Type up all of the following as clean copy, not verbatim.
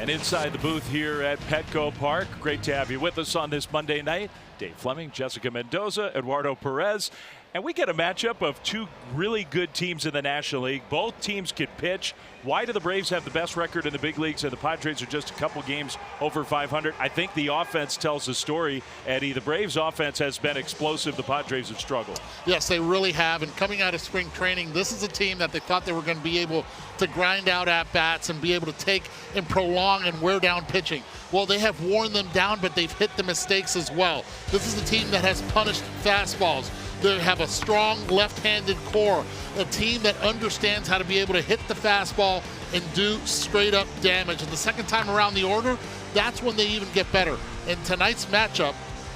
And inside the booth here at Petco Park, great to have you with us on this Monday night. Dave Fleming, Jessica Mendoza, Eduardo Perez. And we get a matchup of two really good teams in the National League. Both teams can pitch. Why do the Braves have the best record in the big leagues and the Padres are just a couple games over 500? I think the offense tells the story, Eddie. The Braves offense has been explosive. The Padres have struggled. Yes, they really have. And coming out of spring training, this is a team that they thought they were going to be able to grind out at-bats and be able to take and prolong and wear down pitching. Well, they have worn them down, but they've hit the mistakes as well. This is a team that has punished fastballs. They have a strong left-handed core, a team that understands how to be able to hit the fastball and do straight-up damage. And the second time around the order, that's when they even get better. And tonight's matchup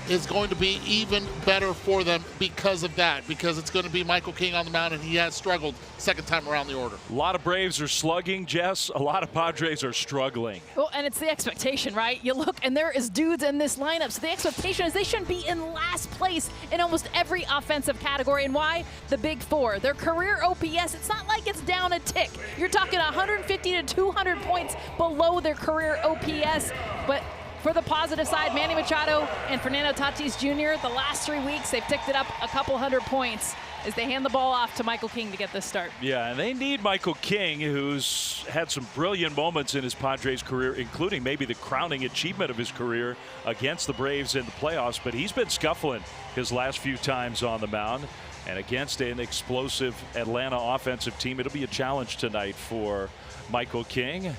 is going to be even better for them because of that, because it's going to be Michael King on the mound, and he has struggled second time around the order. A lot of Braves are slugging, Jess. A lot of Padres are struggling. Well, and it's the expectation, right? You look, and there is dudes in this lineup, so the expectation is they shouldn't be in last place in almost every offensive category. And why? The big four. Their career OPS, it's not like it's down a tick. You're talking 150 to 200 points below their career OPS, but for the positive side, Manny Machado and Fernando Tatis Jr., the last 3 weeks, they've ticked it up a couple hundred points as they hand the ball off to Michael King to get this start. Yeah, and they need Michael King, who's had some brilliant moments in his Padres career, including maybe the crowning achievement of his career against the Braves in the playoffs. But he's been scuffling his last few times on the mound. And against an explosive Atlanta offensive team, it'll be a challenge tonight for Michael King.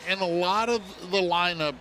And a lot of the lineup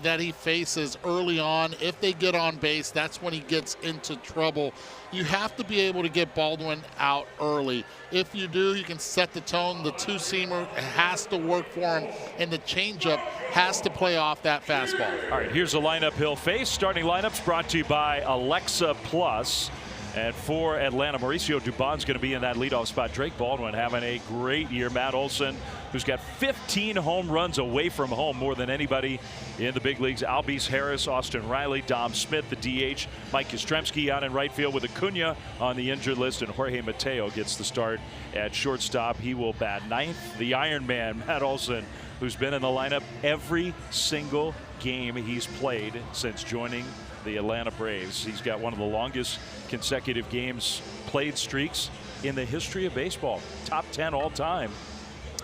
that he faces early on, if they get on base, that's when he gets into trouble. You have to be able to get Baldwin out early. If you do, you can set the tone. The two-seamer has to work for him, and the changeup has to play off that fastball. All right, here's the lineup he'll face. Starting lineups brought to you by Alexa Plus. And for Atlanta, Mauricio Dubon's going to be in that leadoff spot. Drake Baldwin having a great year. Matt Olson, who's got 15 home runs away from home, more than anybody in the big leagues. Albies Harris, Austin Riley, Dom Smith, the DH. Mike Yastrzemski out in right field with Acuna on the injured list. And Jorge Mateo gets the start at shortstop. He will bat ninth. The Iron Man, Matt Olson, who's been in the lineup every single game he's played since joining the Atlanta Braves. He's got one of the longest consecutive games played streaks in the history of baseball. Top 10 all time.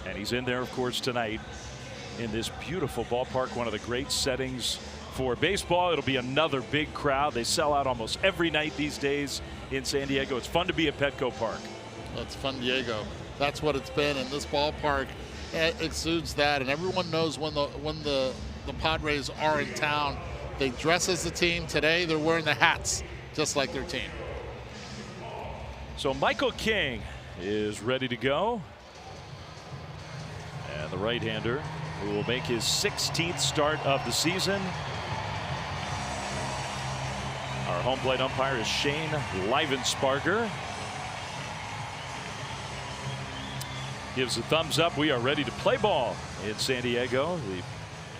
And he's in there, of course, tonight in this beautiful ballpark, one of the great settings for baseball. It'll be another big crowd. They sell out almost every night these days in San Diego. It's fun to be at Petco Park. It's fun, Diego. That's what it's been, and this ballpark exudes that. And everyone knows when the Padres are in town, they dress as the team. Today, they're wearing the hats, just like their team. So Michael King is ready to go. And the right-hander who will make his 16th start of the season. Our home plate umpire is Shane Livensparger. Gives a thumbs up. We are ready to play ball in San Diego. The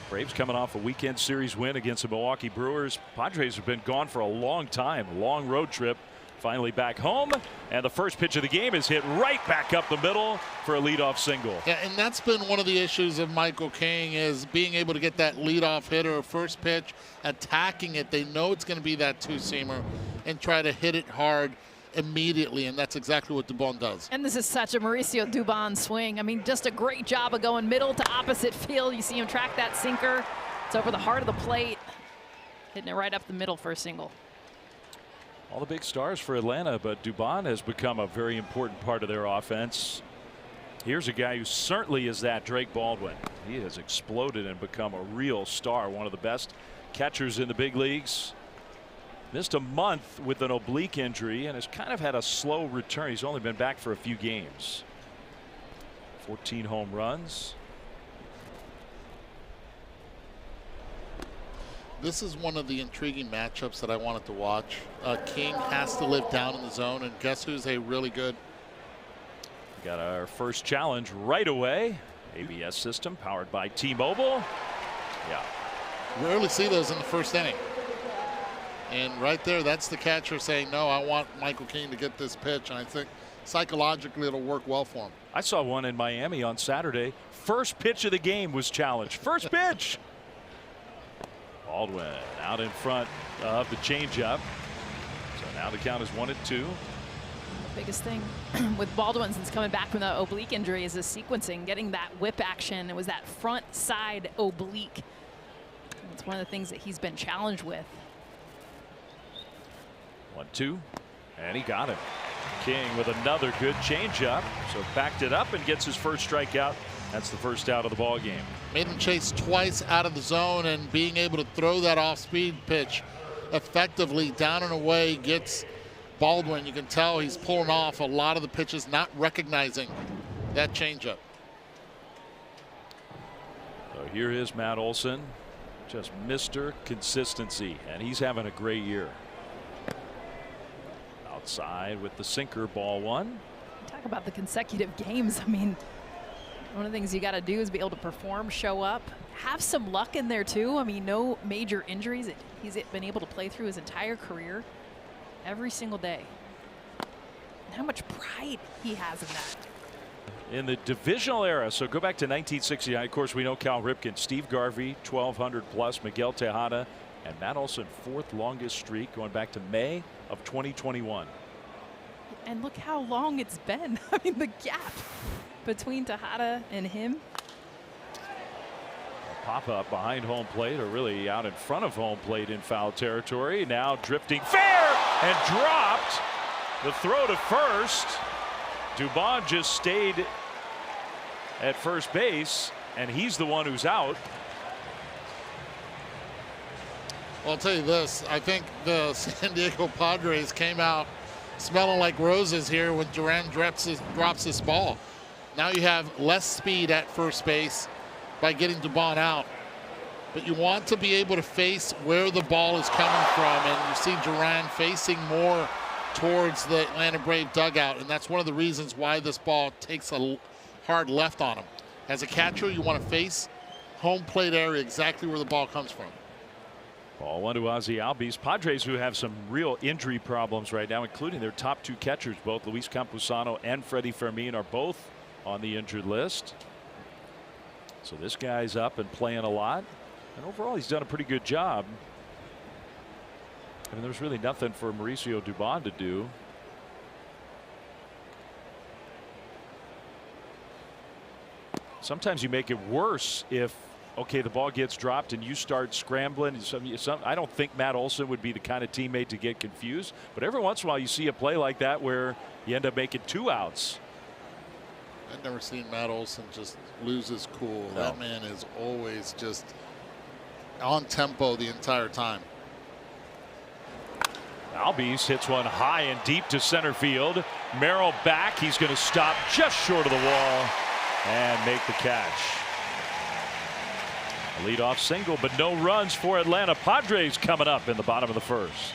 Braves coming off a weekend series win against the Milwaukee Brewers. Padres have been gone for a long time. Long road trip. Finally back home. And the first pitch of the game is hit right back up the middle for a leadoff single. Yeah, and that's been one of the issues of Michael King, is being able to get that leadoff hitter, first pitch, attacking it. They know it's going to be that two-seamer and try to hit it hard immediately, and that's exactly what Dubon does. And this is such a Mauricio Dubon swing. I mean, just a great job of going middle to opposite field. You see him track that sinker. It's over the heart of the plate, hitting it right up the middle for a single. All the big stars for Atlanta, but Dubon has become a very important part of their offense. Here's a guy who certainly is that, Drake Baldwin. He has exploded and become a real star, one of the best catchers in the big leagues. Missed a month with an oblique injury and has kind of had a slow return. He's only been back for a few games. 14 home runs. This is one of the intriguing matchups that I wanted to watch. King has to live down in the zone, and guess who's a really good? We got our first challenge right away. ABS system powered by T-Mobile. Yeah. Rarely see those in the first inning. And right there, that's the catcher saying, no, I want Michael King to get this pitch. And I think psychologically it'll work well for him. I saw one in Miami on Saturday. First pitch of the game was challenged. First pitch. Baldwin out in front of the changeup. So now the count is 1-2. The biggest thing with Baldwin since coming back from the oblique injury is the sequencing, getting that whip action. It was that front side oblique. It's one of the things that he's been challenged with. 1-2, and he got him. King with another good changeup, so backed it up and gets his first strikeout. That's the first out of the ball game. Made him chase twice out of the zone, and being able to throw that off-speed pitch effectively down and away gets Baldwin. You can tell he's pulling off a lot of the pitches, not recognizing that changeup. So here is Matt Olson, just Mr. Consistency, and he's having a great year. Outside with the sinker, ball one. Talk about the consecutive games. I mean, one of the things you got to do is be able to perform, show up, have some luck in there too. I mean, no major injuries. He's been able to play through his entire career every single day. And how much pride he has in that. In the divisional era, so go back to 1969. Of course, we know Cal Ripken, Steve Garvey, 1,200 plus, Miguel Tejada, and Matt Olson, fourth longest streak going back to May of 2021. And look how long it's been. I mean, the gap between Tejada and him. Pop up behind home plate, or really out in front of home plate in foul territory. Now drifting fair and dropped. The throw to first. Dubon just stayed at first base, and he's the one who's out. Well, I'll tell you this. I think the San Diego Padres came out smelling like roses here when Duran drops this ball. Now you have less speed at first base by getting Dubon out. But you want to be able to face where the ball is coming from, and you see Duran facing more towards the Atlanta Brave dugout, and that's one of the reasons why this ball takes a hard left on him. As a catcher, you want to face home plate area exactly where the ball comes from. Ball one to Ozzie Albies. Padres, who have some real injury problems right now, including their top two catchers, both Luis Campusano and Freddie Fermin, are both on the injured list. So this guy's up and playing a lot, and overall he's done a pretty good job. I mean, there's really nothing for Mauricio Dubon to do. Sometimes you make it worse if, okay, the ball gets dropped and you start scrambling. I don't think Matt Olson would be the kind of teammate to get confused, but every once in a while you see a play like that where you end up making 2 outs. I've never seen Matt Olson just lose his cool. No. That man is always just on tempo the entire time. Albies hits one high and deep to center field. Merrill back. He's going to stop just short of the wall and make the catch. A leadoff single, but no runs for Atlanta. Padres coming up in the bottom of the first.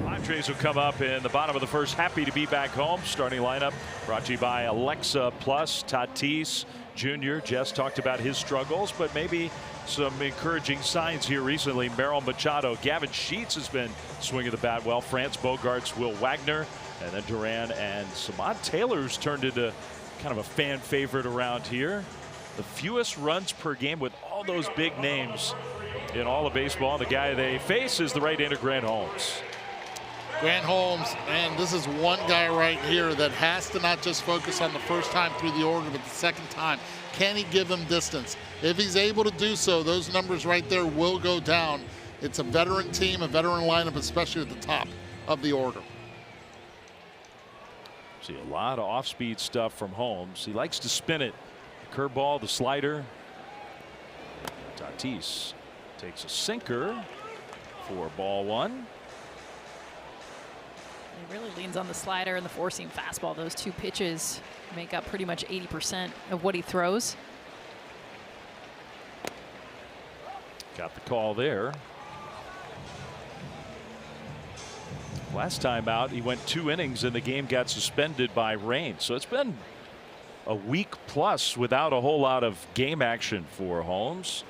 Padres will come up in the bottom of the first. Happy to be back home. Starting lineup brought to you by Alexa Plus. Tatis Jr. Jess talked about his struggles, but maybe some encouraging signs here recently. Merrill Machado, Gavin Sheets has been swinging the bat well. France Bogarts, Will Wagner, and then Duran and Samad Taylor's turned into kind of a fan favorite around here. The fewest runs per game with all those big names in all of baseball. The guy they face is the right-hander Grant Holmes. Grant Holmes, and this is one guy right here that has to not just focus on the first time through the order, but the second time. Can he give him distance? If he's able to do so, those numbers right there will go down. It's a veteran team, a veteran lineup, especially at the top of the order. See a lot of off-speed stuff from Holmes. He likes to spin it. The curveball, the slider. Tatis takes a sinker for ball one. He really leans on the slider and the four-seam fastball. Those two pitches make up pretty much 80% of what he throws. Got the call there. Last time out, he went 2 innings and the game got suspended by rain. So it's been a week plus without a whole lot of game action for Holmes.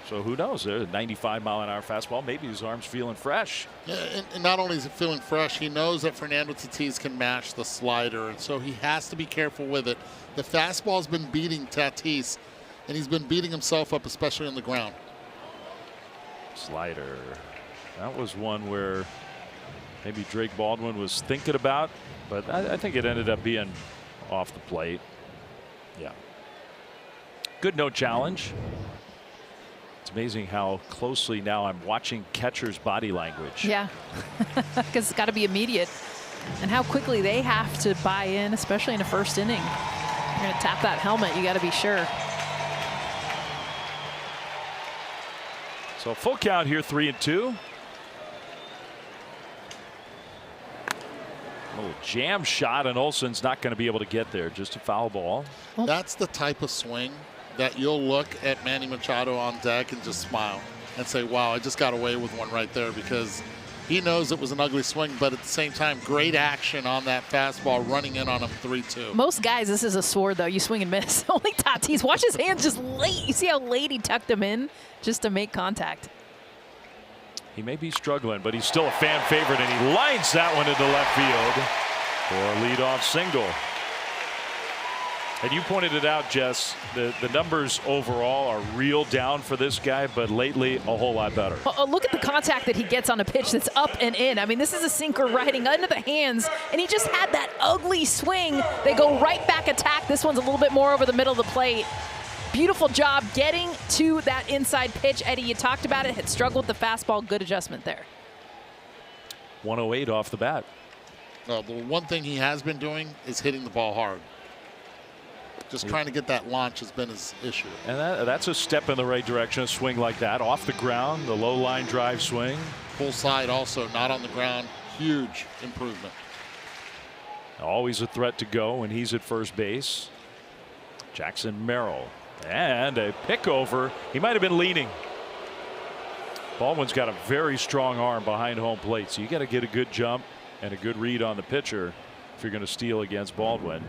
So who knows? There's a 95-mile-an-hour fastball. Maybe his arm's feeling fresh. Yeah, and not only is it feeling fresh, he knows that Fernando Tatis can match the slider, and so he has to be careful with it. The fastball's been beating Tatis, and he's been beating himself up, especially on the ground. Slider. That was one where maybe Drake Baldwin was thinking about, but I think it ended up being off the plate. Yeah. Good no challenge. It's amazing how closely now I'm watching catcher's body language. Yeah, because it's got to be immediate. And how quickly they have to buy in, especially in the first inning. You're going to tap that helmet, you got to be sure. So full count here, 3-2. A little jam shot, and Olson's not going to be able to get there. Just a foul ball. That's the type of swing that you'll look at Manny Machado on deck and just smile and say, wow, I just got away with one right there, because he knows it was an ugly swing, but at the same time, great action on that fastball running in on him 3-2. Most guys, this is a sword, though. You swing and miss. Only Tatis. Watch his hands just late. You see how late he tucked them in just to make contact. He may be struggling, but he's still a fan favorite, and he lines that one into left field for a leadoff single. And you pointed it out, Jess, the numbers overall are real down for this guy, but lately a whole lot better. Well, look at the contact that he gets on a pitch that's up and in. I mean, this is a sinker riding under the hands, and he just had that ugly swing. They go right back attack. This one's a little bit more over the middle of the plate. Beautiful job getting to that inside pitch. Eddie, you talked about it. Had struggled with the fastball. Good adjustment there. 108 off the bat. The one thing he has been doing is hitting the ball hard. Just trying to get that launch has been his issue. And that's a step in the right direction, a swing like that. Off the ground, the low line drive swing. Full side also, not on the ground. Huge improvement. Always a threat to go when he's at first base. Jackson Merrill. And a pick over. He might have been leaning. Baldwin's got a very strong arm behind home plate, so you got to get a good jump and a good read on the pitcher if you're going to steal against Baldwin.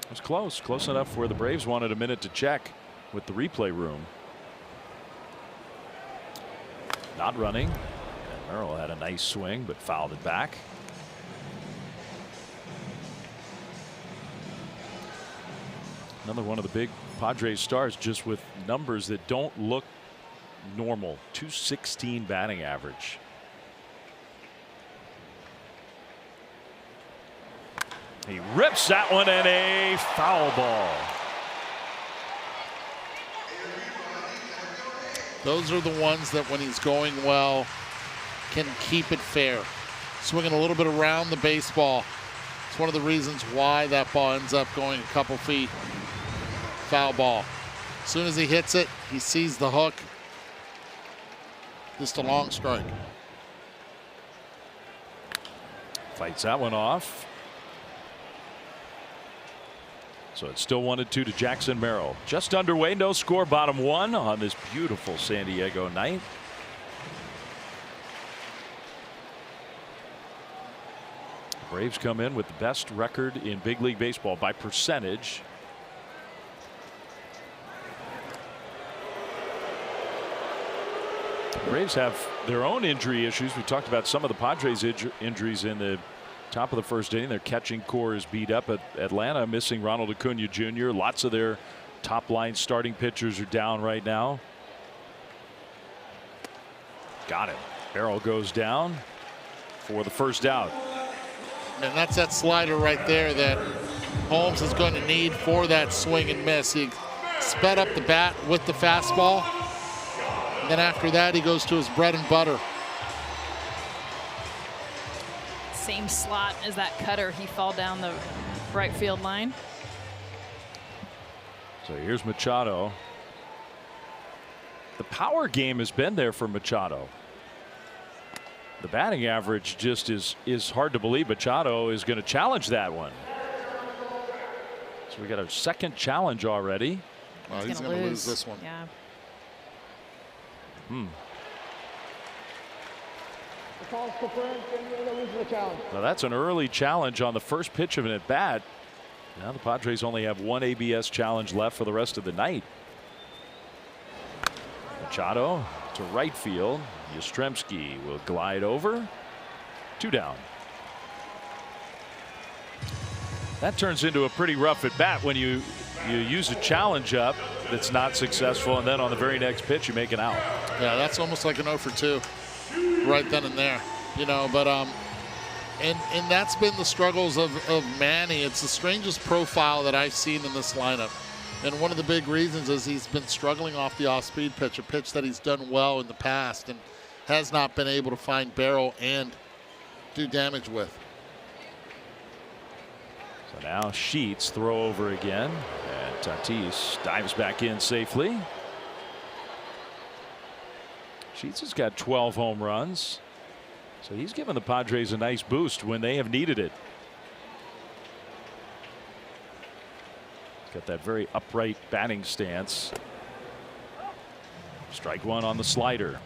It was close enough where the Braves wanted a minute to check with the replay room. Not running. And Merrill had a nice swing, but fouled it back. Another one of the big Padres stars, just with numbers that don't look normal. .216 batting average. He rips that one, and a foul ball. Those are the ones that when he's going well can keep it fair. Swinging a little bit around the baseball. It's one of the reasons why that ball ends up going a couple feet. Foul ball. As soon as he hits it, he sees the hook. Just a long strike. Fights that one off. So it's still 1-2 to Jackson Merrill. Just underway, no score, bottom one on this beautiful San Diego night. Braves come in with the best record in big league baseball by percentage. Braves have their own injury issues. We talked about some of the Padres injuries in the top of the first inning. Their catching core is beat up. At Atlanta missing Ronald Acuna Jr. Lots of their top line starting pitchers are down right now. Got it. Barrel goes down for the first out. And that's that slider right there that Holmes is going to need for that swing and miss. He sped up the bat with the fastball. And then after that, he goes to his bread and butter. Same slot as that cutter. He fall down the right field line. So here's Machado. The power game has been there for Machado. The batting average just is hard to believe. Machado is going to challenge that one. So we got our second challenge already. He's going to lose this one. Yeah. Now that's an early challenge on the first pitch of an at bat. Now the Padres only have one ABS challenge left for the rest of the night. Machado to right field. Yastrzemski will glide over. 2 down. That turns into a pretty rough at bat when you use a challenge up that's not successful, and then on the very next pitch you make an out. Yeah, that's almost like an 0 for 2 right then and there. You know, but and that's been the struggles of Manny. It's the strangest profile that I've seen in this lineup. And one of the big reasons is he's been struggling off the off-speed pitch, a pitch that he's done well in the past and has not been able to find barrel and do damage with. So now Sheets throw over again, and Tatis dives back in safely. Sheets has got 12 home runs, so he's given the Padres a nice boost when they have needed it. Got that very upright batting stance. Strike one on the slider.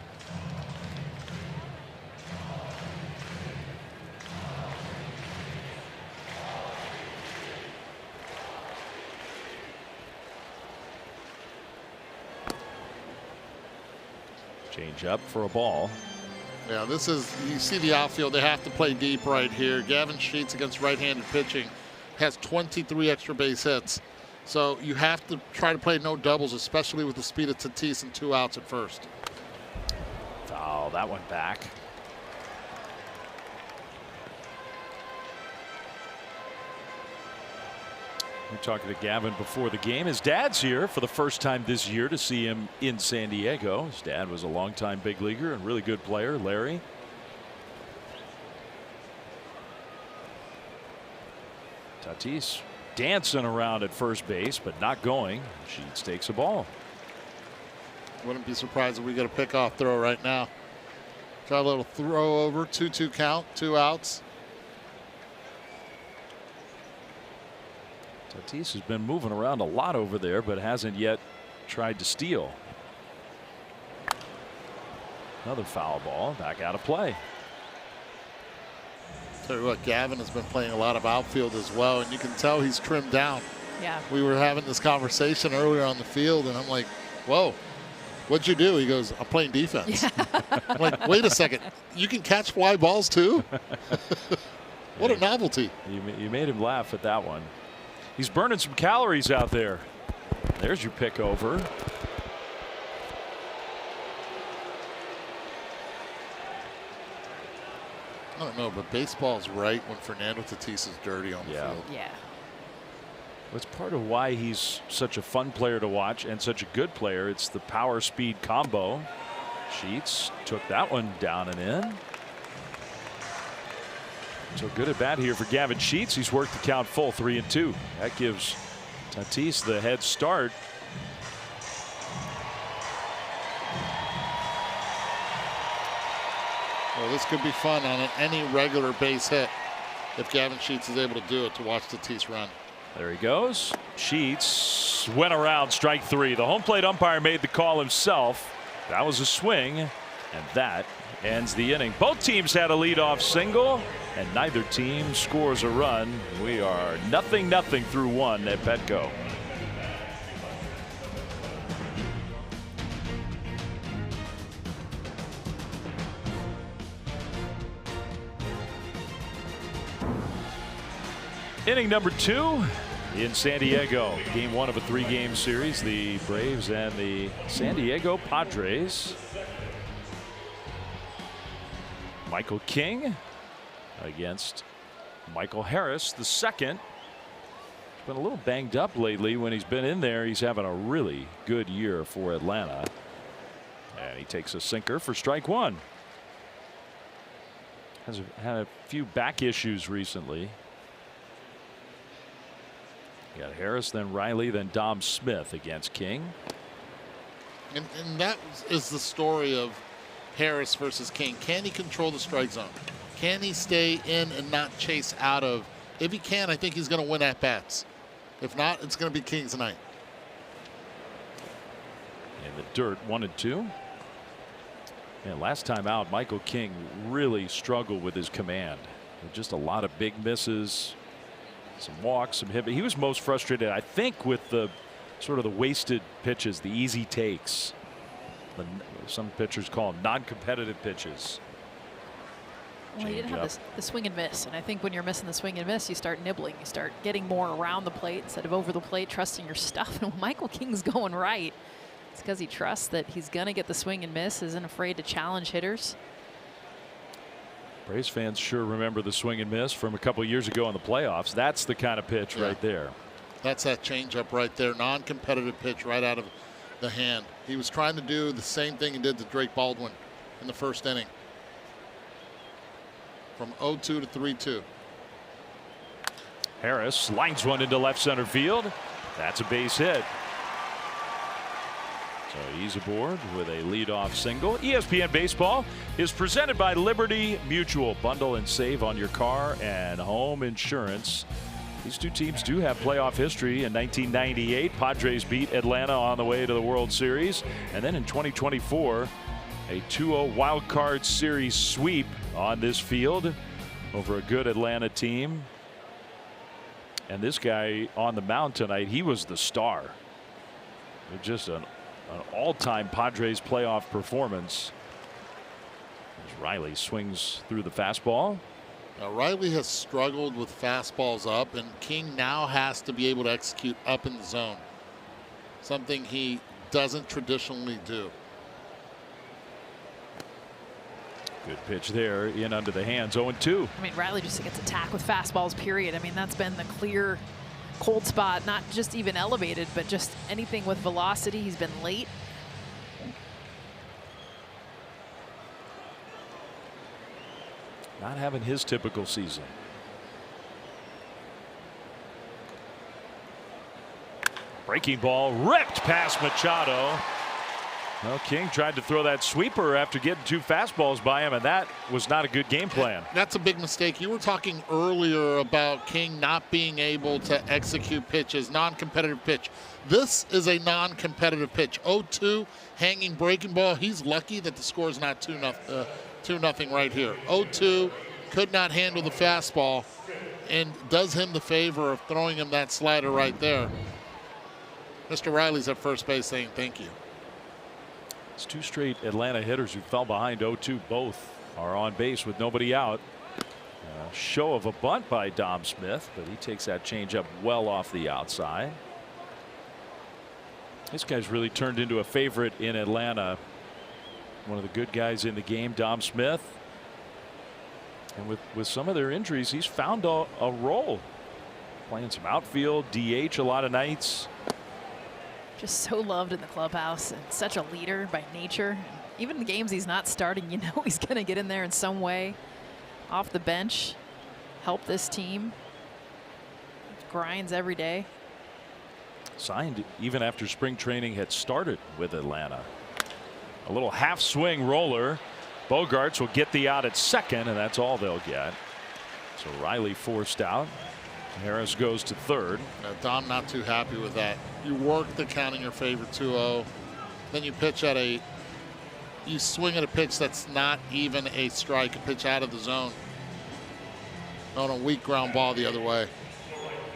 Change up for a ball. Yeah, this is, you see the outfield, they have to play deep right here. Gavin Sheets against right-handed pitching has 23 extra base hits. So you have to try to play no doubles, especially with the speed of Tatis and 2 outs at first. Oh, that went back. We were talking to Gavin before the game. His dad's here for the first time this year to see him in San Diego. His dad was a longtime big leaguer and really good player, Larry. Tatis dancing around at first base, but not going. Sheets takes a ball. Wouldn't be surprised if we get a pickoff throw right now. Try a little throw over, 2-2 count, 2 outs. Tatis has been moving around a lot over there, but hasn't yet tried to steal. Another foul ball, back out of play. Tell you what, Gavin has been playing a lot of outfield as well, and you can tell he's trimmed down. Yeah. We were having this conversation earlier on the field, and I'm like, whoa, what'd you do? He goes, I'm playing defense. I'm like, wait a second, you can catch fly balls too? What a novelty. You made him laugh at that one. He's burning some calories out there. There's your pick over. I don't know, but baseball's right when Fernando Tatis is dirty on the field. Yeah. It's part of why he's such a fun player to watch and such a good player. It's the power speed combo. Sheets took that one down and in. So good at bat here for Gavin Sheets. He's worked the count full, 3-2. That gives Tatis the head start. Well, this could be fun on any regular base hit if Gavin Sheets is able to do it, to watch Tatis run. There he goes. Sheets went around, strike 3. The home plate umpire made the call himself. That was a swing, and that ends the inning. Both teams had a leadoff single, and neither team scores a run. We are 0-0 through 1 at Petco. Inning number 2 in San Diego. Game 1 of a 3-game series. The Braves and the San Diego Padres. Michael King against Michael Harris, the second. He's been a little banged up lately. When he's been in there, he's having a really good year for Atlanta. And he takes a sinker for strike 1. Has had a few back issues recently. You got Harris, then Riley, then Dom Smith against King. And that is the story of Harris versus King. Can he control the strike zone? Can he stay in and not chase out of? If he can, I think he's going to win at bats. If not, it's going to be King's night. in the dirt, 1-2. And last time out, Michael King really struggled with his command. Just a lot of big misses, some walks, some hit. He was most frustrated, I think, with the sort of the wasted pitches, the easy takes. Some pitchers call them non-competitive pitches. Well, he didn't have the swing and miss, and I think when you're missing the swing and miss, you start nibbling. You start getting more around the plate instead of over the plate, trusting your stuff. And when Michael King's going right, it's because he trusts that he's going to get the swing and miss, isn't afraid to challenge hitters. Braves fans sure remember the swing and miss from a couple years ago in the playoffs. That's the kind of pitch right there. That's that changeup right there. Non-competitive pitch right out of the hand. He was trying to do the same thing he did to Drake Baldwin in the first inning. From 0-2 to 3-2. Harris lines one into left center field. That's a base hit. So he's aboard with a leadoff single. ESPN Baseball is presented by Liberty Mutual. Bundle and save on your car and home insurance. These two teams do have playoff history. In 1998, Padres beat Atlanta on the way to the World Series. And then in 2024, a 2-0 wild card series sweep on this field over a good Atlanta team. And this guy on the mound tonight, he was the star. Just an all-time Padres playoff performance. As Riley swings through the fastball. Now, Riley has struggled with fastballs up, and King now has to be able to execute up in the zone, something he doesn't traditionally do. Good pitch there, in under the hands. 0-2. I mean, Riley just gets attacked with fastballs, period. I mean, that's been the clear cold spot, not just even elevated, but just anything with velocity. He's been late. Not having his typical season. Breaking ball ripped past Machado. Well, King tried to throw that sweeper after getting two fastballs by him, and that was not a good game plan. That's a big mistake. You were talking earlier about King not being able to execute pitches, non-competitive pitch. This is a non-competitive pitch. 0-2, hanging breaking ball. He's lucky that the score is not 2-0 right here. 0-2, could not handle the fastball, and does him the favor of throwing him that slider right there. Mr. Riley's at first base saying thank you. It's two straight Atlanta hitters who fell behind 0-2. Both are on base with nobody out. Show of a bunt by Dom Smith, but he takes that changeup well off the outside. This guy's really turned into a favorite in Atlanta. One of the good guys in the game, Dom Smith. And with some of their injuries, he's found a role. Playing some outfield, DH a lot of nights. Just so loved in the clubhouse and such a leader by nature. Even in the games he's not starting, you know he's going to get in there in some way. Off the bench, help this team. Grinds every day. Signed even after spring training had started with Atlanta. A little half swing roller. Bogarts will get the out at second, and that's all they'll get. So Riley forced out. Harris goes to third. Dom not too happy with that. You work the count in your favor, 2-0. Then you pitch at you swing at a pitch that's not even a strike, a pitch out of the zone. On a weak ground ball the other way.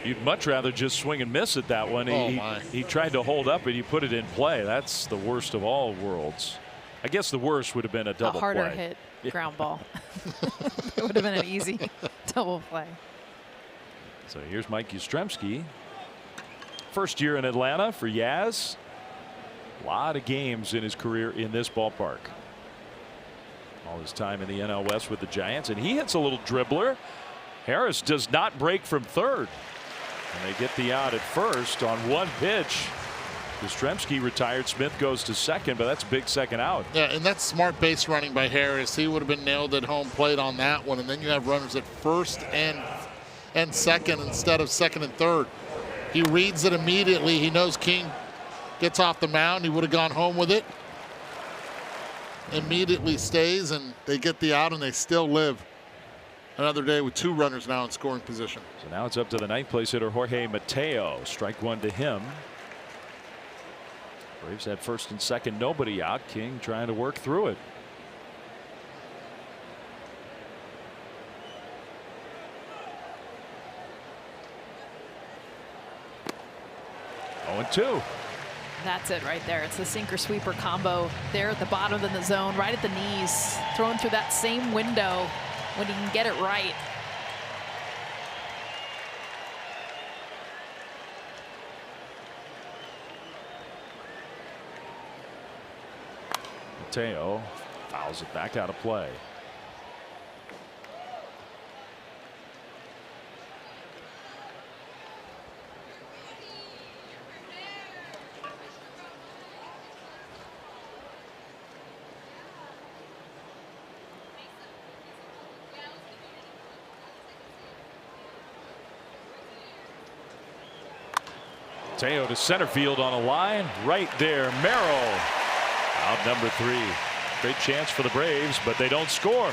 You'd much rather just swing and miss at that one. He tried to hold up and he put it in play. That's the worst of all worlds. I guess the worst would have been a double play. A harder hit ground ball. It would have been an easy double play. So here's Mike Yastrzemski. First year in Atlanta for Yaz. A lot of games in his career in this ballpark. All his time in the NL West with the Giants, and he hits a little dribbler. Harris does not break from third. And they get the out at first on one pitch. Yastrzemski retired. Smith goes to second, but that's a big second out. Yeah, and that's smart base running by Harris. He would have been nailed at home plate on that one, and then you have runners at first and second instead of second and third. He reads it immediately. He knows King gets off the mound. He would have gone home with it. Immediately stays, and they get the out, and they still live another day with two runners now in scoring position. So now it's up to the ninth place hitter Jorge Mateo. Strike one to him. Braves had first and second, nobody out. King trying to work through it. 0-2. That's it right there. It's the sinker sweeper combo there at the bottom of the zone, right at the knees, thrown through that same window when he can get it right. Mateo fouls it back out of play. Mateo to center field on a line right there. Merrill out number 3. Great chance for the Braves, but they don't score.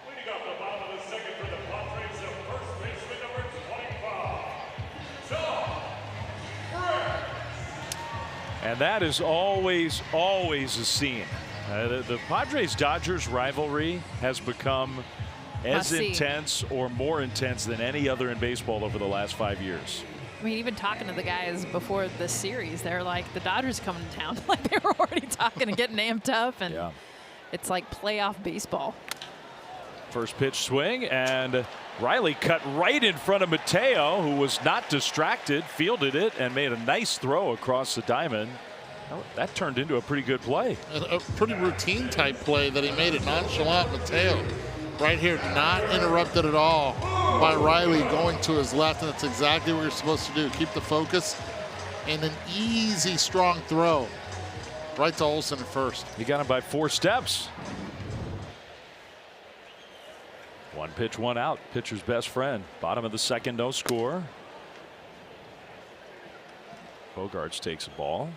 Leading off the bottom of the second for the Padres, the first baseman number 25. And that is always a scene. The Padres-Dodgers rivalry has become as intense or more intense than any other in baseball over the last 5 years. I mean, even talking to the guys before this series, they're like, the Dodgers coming to town. Like, they were already talking and getting amped up, and it's like playoff baseball. First pitch swing, and Riley cut right in front of Mateo, who was not distracted, fielded it, and made a nice throw across the diamond. That turned into a pretty good play. A pretty routine type play that he made it nonchalant. Mateo right here, not interrupted at all by Riley going to his left, and that's exactly what you're supposed to do. Keep the focus, and an easy, strong throw right to Olsen at first. He got him by 4 steps. 1 pitch, 1 out. Pitcher's best friend. Bottom of the second, no score. Bogarts takes a ball.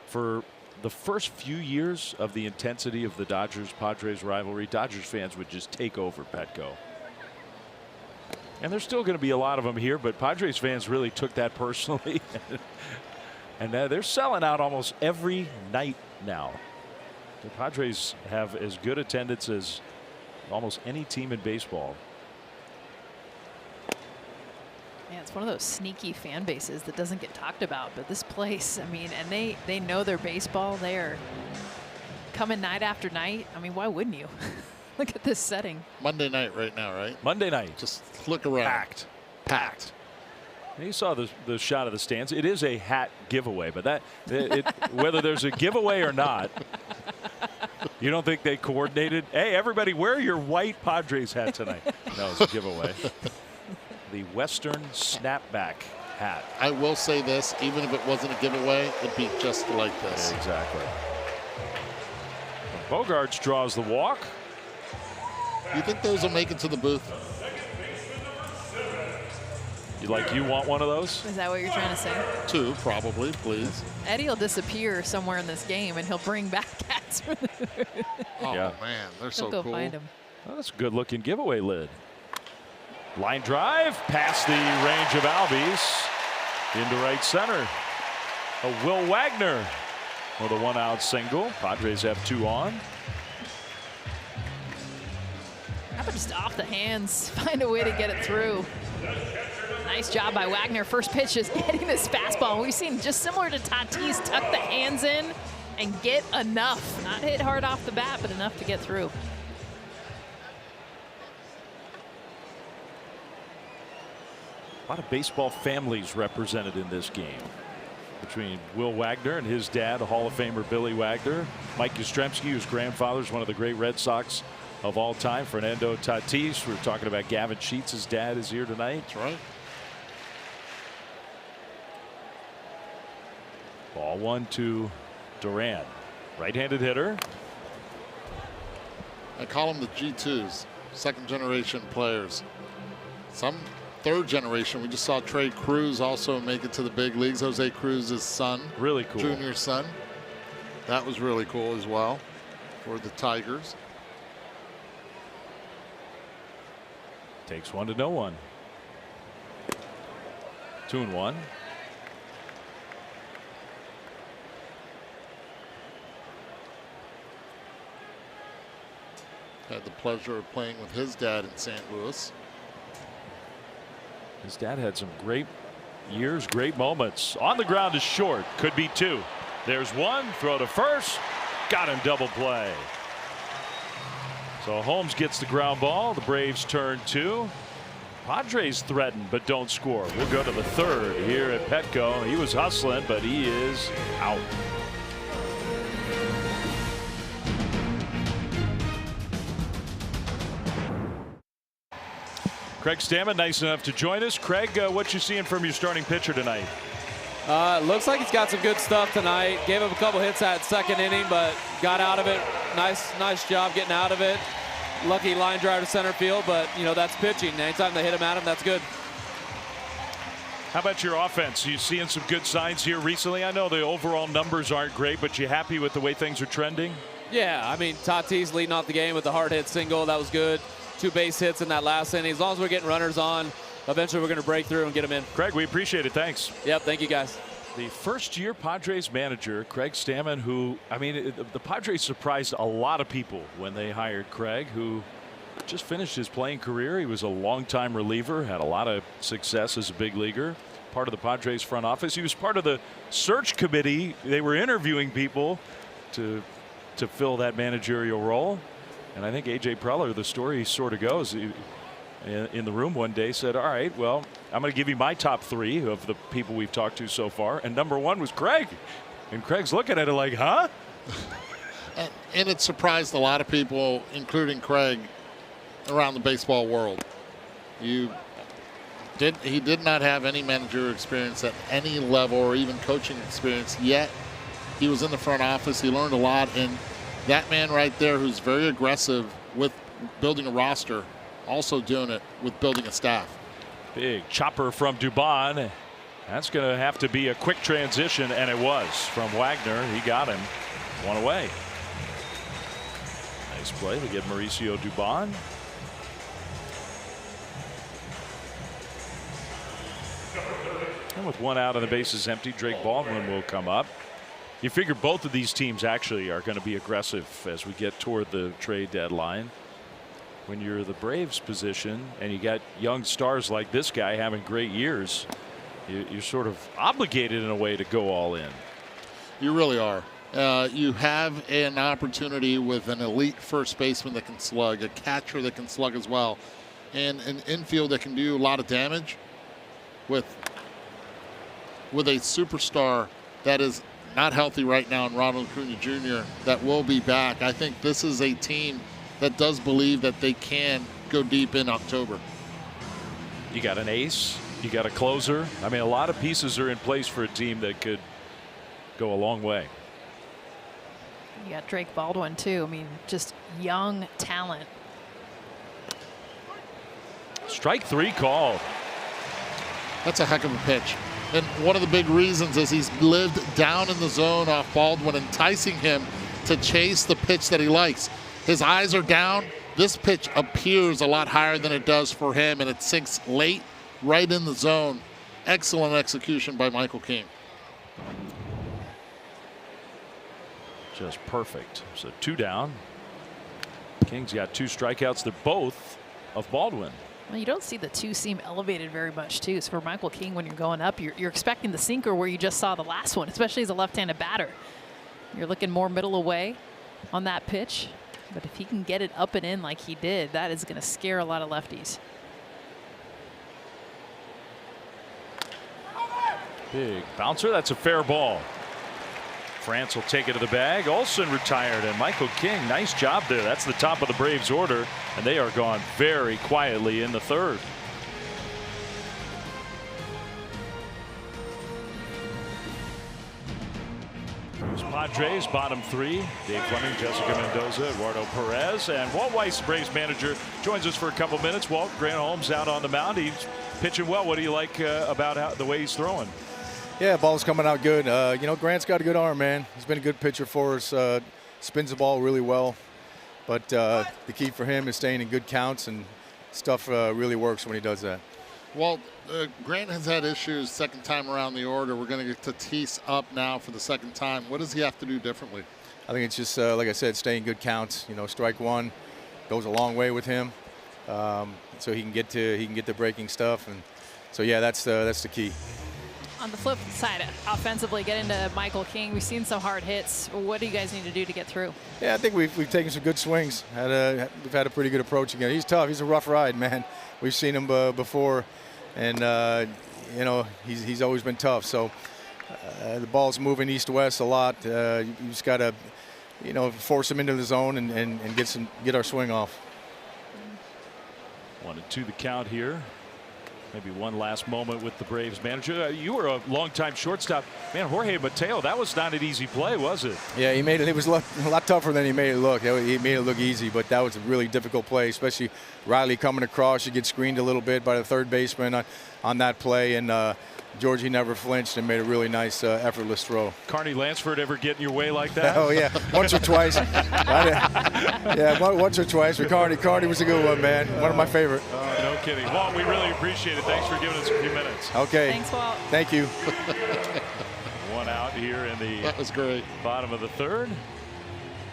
For the first few years of the intensity of the Dodgers-Padres rivalry, Dodgers fans would just take over Petco. And there's still going to be a lot of them here, but Padres fans really took that personally. And they're selling out almost every night now. The Padres have as good attendance as almost any team in baseball. Yeah, it's one of those sneaky fan bases that doesn't get talked about, but this place, I mean, and they know their baseball. They're coming night after night. I mean, why wouldn't you? Look at this setting. Monday night right now, right? Monday night. Just look around. Packed. And you saw the shot of the stands. It is a hat giveaway, but whether there's a giveaway or not, you don't think they coordinated? Hey, everybody, wear your white Padres hat tonight. No, it's a giveaway. The Western snapback hat. I will say this, even if it wasn't a giveaway, it'd be just like this. Yeah, exactly. Bogarts draws the walk. You think those will make it to the booth? You want one of those? Is that what you're trying to say? 2, probably, please. Eddie will disappear somewhere in this game, and he'll bring back hats. Oh, man, they're so go cool. find him. Well, that's a good-looking giveaway lid. Line drive past the range of Albies into right center. Will Wagner with a 1-out single. Padres have 2 on. How about just off the hands, find a way to get it through. Nice job by Wagner. First pitch is getting this fastball. We've seen just similar to Tatis, tuck the hands in and get enough. Not hit hard off the bat, but enough to get through. A lot of baseball families represented in this game. Between Will Wagner and his dad, Hall of Famer Billy Wagner. Mike Yastrzemski, whose grandfather is one of the great Red Sox of all time. Fernando Tatis. We were talking about Gavin Sheets' dad is here tonight. That's right. Ball 1 to Duran. Right-handed hitter. I call them the G2s, second generation players. Some third generation. We just saw Trey Cruz also make it to the big leagues. Jose Cruz's son. Really cool. Junior son. That was really cool as well for the Tigers. Takes one to no one. 2-1. Had the pleasure of playing with his dad in St. Louis. His dad had some great years, great moments. On the ground is short. Could be two. There's one. Throw to first. Got him double play. So Holmes gets the ground ball. The Braves turn two. Padres threaten but don't score. We'll go to the third here at Petco. He was hustling, but he is out. Craig Stammen, nice enough to join us. Craig, what you seeing from your starting pitcher tonight? Looks like he's got some good stuff tonight. Gave up a couple hits that second inning, but got out of it. Nice job getting out of it. Lucky line drive to center field, but you know that's pitching. Anytime they hit him at him, that's good. How about your offense? You seeing some good signs here recently? I know the overall numbers aren't great, but you happy with the way things are trending? Yeah, I mean Tatis leading off the game with the hard hit single. That was good. 2 base hits in that last inning. As long as we're getting runners on, eventually we're going to break through and get them in. Craig, we appreciate it. Thanks. Yep, thank you guys. The first-year Padres manager, Craig Stammen, who, I mean, the Padres surprised a lot of people when they hired Craig, who just finished his playing career. He was a longtime reliever, had a lot of success as a big leaguer, part of the Padres front office. He was part of the search committee. They were interviewing people to fill that managerial role. And I think A.J. Preller, the story sort of goes, in the room one day said, all right, well, I'm going to give you my top 3 of the people we've talked to so far. And number 1 was Craig. And Craig's looking at it like, huh? And it surprised a lot of people, including Craig, around the baseball world. He did not have any managerial experience at any level or even coaching experience, yet he was in the front office. He learned a lot. And that man right there, who's very aggressive with building a roster, also doing it with building a staff. Big chopper from Dubon. That's going to have to be a quick transition, and it was from Wagner. He got him. One away. Nice play to get Mauricio Dubon. And with 1 out and the bases empty, Drake Baldwin will come up. You figure both of these teams actually are going to be aggressive as we get toward the trade deadline. When you're the Braves position and you got young stars like this guy having great years, you're sort of obligated in a way to go all in. You really are. You have an opportunity with an elite first baseman that can slug, a catcher that can slug as well, and an infield that can do a lot of damage with a superstar that is not healthy right now in Ronald Acuna Jr. that will be back. I think this is a team that does believe that they can go deep in October. You got an ace, you got a closer. I mean, a lot of pieces are in place for a team that could go a long way. You got Drake Baldwin too. I mean, just young talent. Strike 3 called. That's a heck of a pitch. And one of the big reasons is he's lived down in the zone off Baldwin, enticing him to chase the pitch that he likes. His eyes are down. This pitch appears a lot higher than it does for him, and it sinks late, right in the zone. Excellent execution by Michael King. Just perfect. So 2 down. King's got 2 strikeouts. They're both of Baldwin. Well, you don't see the 2 seam elevated very much, too. So for Michael King, when you're going up, you're expecting the sinker where you just saw the last one, especially as a left-handed batter. You're looking more middle away on that pitch. But if he can get it up and in like he did, that is going to scare a lot of lefties. Big bouncer. That's a fair ball. France will take it to the bag. Olsen retired, and Michael King, nice job there. That's the top of the Braves order, and they are gone very quietly in the 3rd. Padres bottom 3. Dave Fleming, Jessica Mendoza, Eduardo Perez, and Walt Weiss, Braves manager, joins us for a couple minutes. Walt, Grant Holmes out on the mound. He's pitching well. What do you like about the way he's throwing? Yeah, ball's coming out good. You know, Grant's got a good arm, man. He's been a good pitcher for us. Spins the ball really well. But the key for him is staying in good counts, and stuff really works when he does that. Well, Grant has had issues second time around the order. We're going to get Tatis up now for the second time. What does he have to do differently? I think it's just, like I said, staying good counts. You know, strike one goes a long way with him, so he can get to breaking stuff, and so yeah, that's the key. On the flip side, offensively, get into Michael King. We've seen some hard hits. What do you guys need to do to get through? Yeah, I think we've taken some good swings. We've had a pretty good approach again. He's tough. He's a rough ride, man. We've seen him before, and you know, he's always been tough. So the ball's moving east-west a lot. You just got to, you know, force him into the zone and get our swing off. 1-2 the count here. Maybe one last moment with the Braves manager. You were a longtime shortstop. Man, Jorge Mateo, that was not an easy play, was it? Yeah, he made it. It was a lot tougher than he made it look. He made it look easy, but that was a really difficult play, especially Riley coming across. You get screened a little bit by the third baseman on that play, and Georgie never flinched and made a really nice, effortless throw. Carney Lansford ever get in your way like that? Oh, yeah. Once or twice. Yeah, once or twice. But Carney was a good one, man. One of my favorite. No kidding. Walt, we really appreciate it. Thanks for giving us a few minutes. Okay. Thanks, Walt. Thank you. One out here in the That was great. bottom of the third.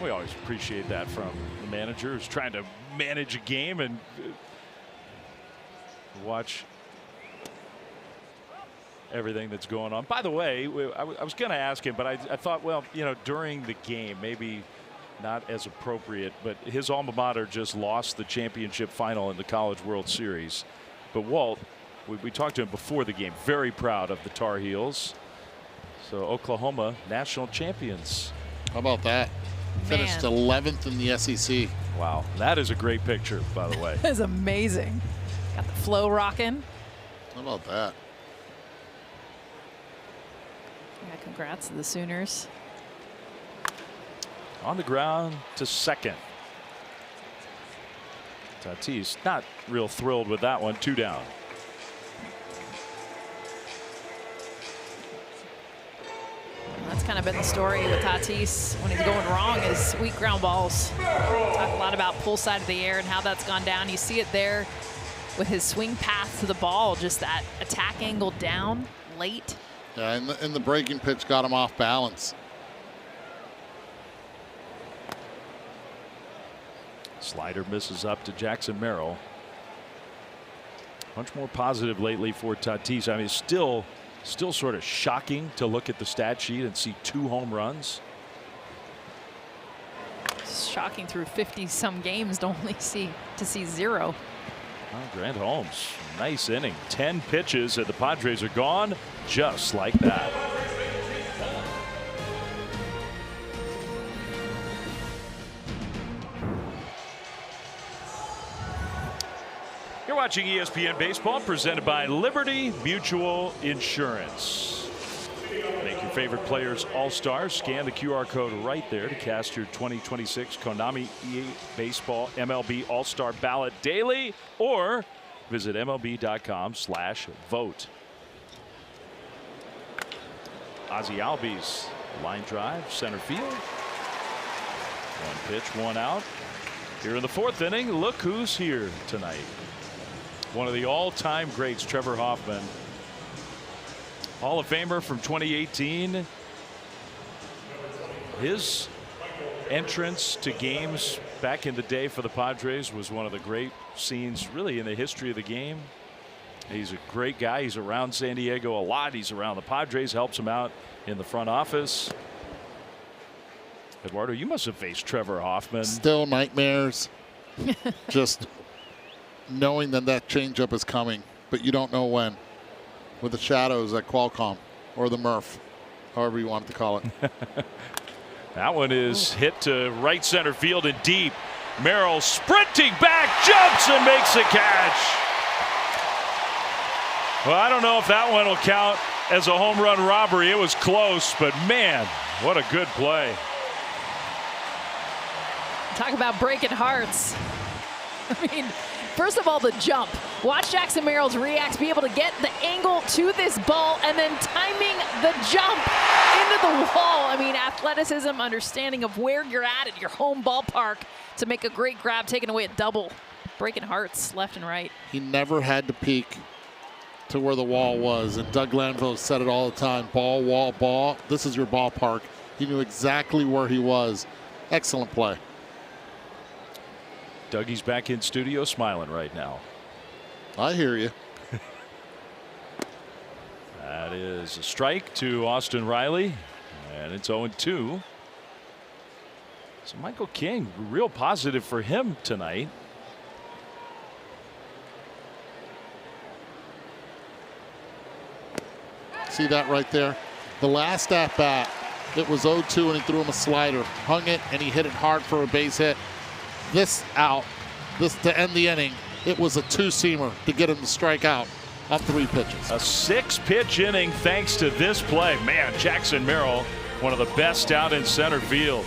We always appreciate that from the manager who's trying to manage a game and watch everything that's going on. By the way, I was going to ask him, but I thought, well, you know, during the game, maybe not as appropriate, but his alma mater just lost the championship final in the College World Series. But Walt, we talked to him before the game, very proud of the Tar Heels. So Oklahoma national champions. How about that? Finished 11th in the SEC. Wow, that is a great picture, by the way. That is amazing. Got the flow rocking. How about that? Yeah, congrats to the Sooners. On the ground to second. Tatis not real thrilled with that one. 2 down. That's kind of been the story with Tatis when he's going wrong is weak ground balls. Talk a lot about pull side of the air and how that's gone down. You see it there with his swing path to the ball, just that attack angle down late. Yeah, and the breaking pitch got him off balance. Slider misses up to Jackson Merrill. Much more positive lately for Tatis. I mean, still sort of shocking to look at the stat sheet and see 2 home runs. It's shocking through 50-some games to only see 0. Oh, Grant Holmes, nice inning. 10 pitches and the Padres are gone just like that. You're watching ESPN Baseball, presented by Liberty Mutual Insurance. Make your favorite players all-stars. Scan the QR code right there to cast your 2026 Konami EA Baseball MLB All-Star Ballot daily, or visit MLB.com/vote. Ozzie Albies, line drive, center field. 1 pitch, 1 out. Here in the 4th inning, look who's here tonight. One of the all-time greats, Trevor Hoffman, Hall of Famer from 2018. His entrance to games back in the day for the Padres was one of the great scenes really in the history of the game. He's a great guy. He's around San Diego a lot. He's around the Padres, helps him out in the front office. Eduardo, you must have faced Trevor Hoffman. Still nightmares. Just knowing that changeup is coming, but you don't know when. With the shadows at Qualcomm or the Murph, however you want to call it. That one is hit to right center field and deep. Merrill sprinting back, jumps and makes a catch. Well, I don't know if that one will count as a home run robbery. It was close, but man, what a good play. Talk about breaking hearts. I mean, first of all, the jump. Watch Jackson Merrill's reacts, be able to get the angle to this ball and then timing the jump into the wall. I mean, athleticism, understanding of where you're at your home ballpark to make a great grab, taking away a double, breaking hearts left and right. He never had to peek to where the wall was, and Doug Glanville said it all the time, ball, wall, ball. This is your ballpark. He knew exactly where he was. Excellent play. Dougie's back in studio smiling right now. I hear you. That is a strike to Austin Riley, and it's 0-2. So Michael King, real positive for him tonight. See that right there? The last at bat, it was 0-2 and he threw him a slider, hung it, and he hit it hard for a base hit. This out, this to end the inning, it was a two-seamer to get him to strike out on 3 pitches. A 6-pitch inning thanks to this play. Man, Jackson Merrill, one of the best out in center field.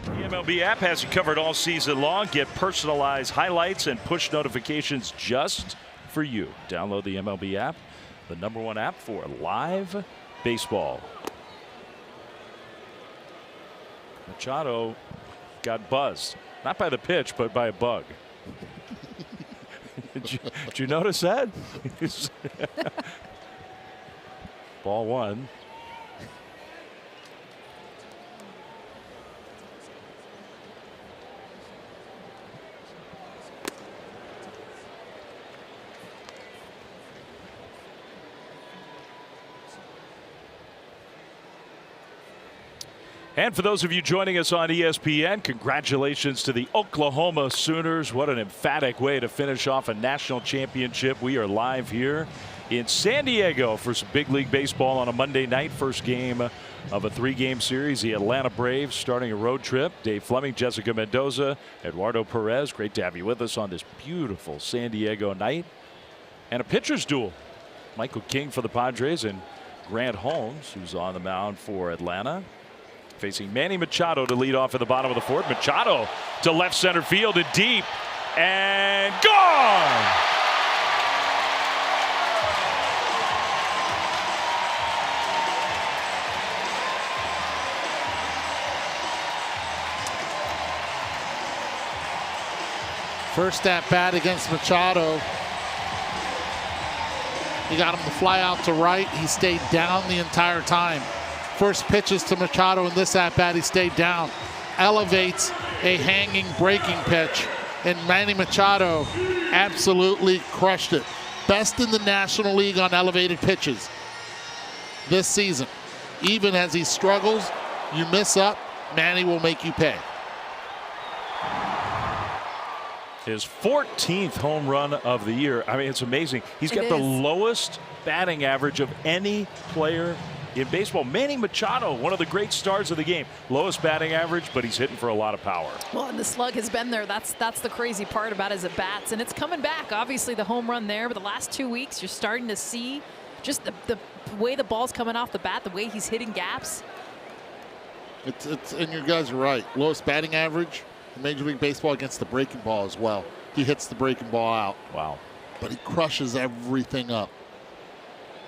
The MLB app has you covered all season long. Get personalized highlights and push notifications just for you. Download the MLB app, the #1 app for live baseball. Machado got buzzed, not by the pitch, but by a bug. Did you notice that? Ball 1. And for those of you joining us on ESPN, congratulations to the Oklahoma Sooners. What an emphatic way to finish off a national championship. We are live here in San Diego for some big league baseball on a Monday night. First game of a 3-game series. The Atlanta Braves starting a road trip. Dave Fleming, Jessica Mendoza, Eduardo Perez. Great to have you with us on this beautiful San Diego night. And a pitcher's duel. Michael King for the Padres and Grant Holmes, who's on the mound for Atlanta, facing Manny Machado to lead off at the bottom of the 4th. Machado to left center field and deep, and gone. First at bat against Machado. He got him to fly out to right. He stayed down the entire time. First pitches to Machado in this at bat, he stayed down. Elevates a hanging breaking pitch, and Manny Machado absolutely crushed it. Best in the National League on elevated pitches this season. Even as he struggles, you miss up, Manny will make you pay. His 14th home run of the year. I mean, it's amazing. He's got the lowest batting average of any player in baseball. Manny Machado, one of the great stars of the game. Lowest batting average, but he's hitting for a lot of power. Well, and the slug has been there. That's the crazy part about his at-bats, and it's coming back. Obviously, the home run there, but the last 2 weeks, you're starting to see just the way the ball's coming off the bat, the way he's hitting gaps. It's and you guys are right. Lowest batting average in Major League Baseball against the breaking ball as well. He hits the breaking ball out. Wow. But he crushes everything up.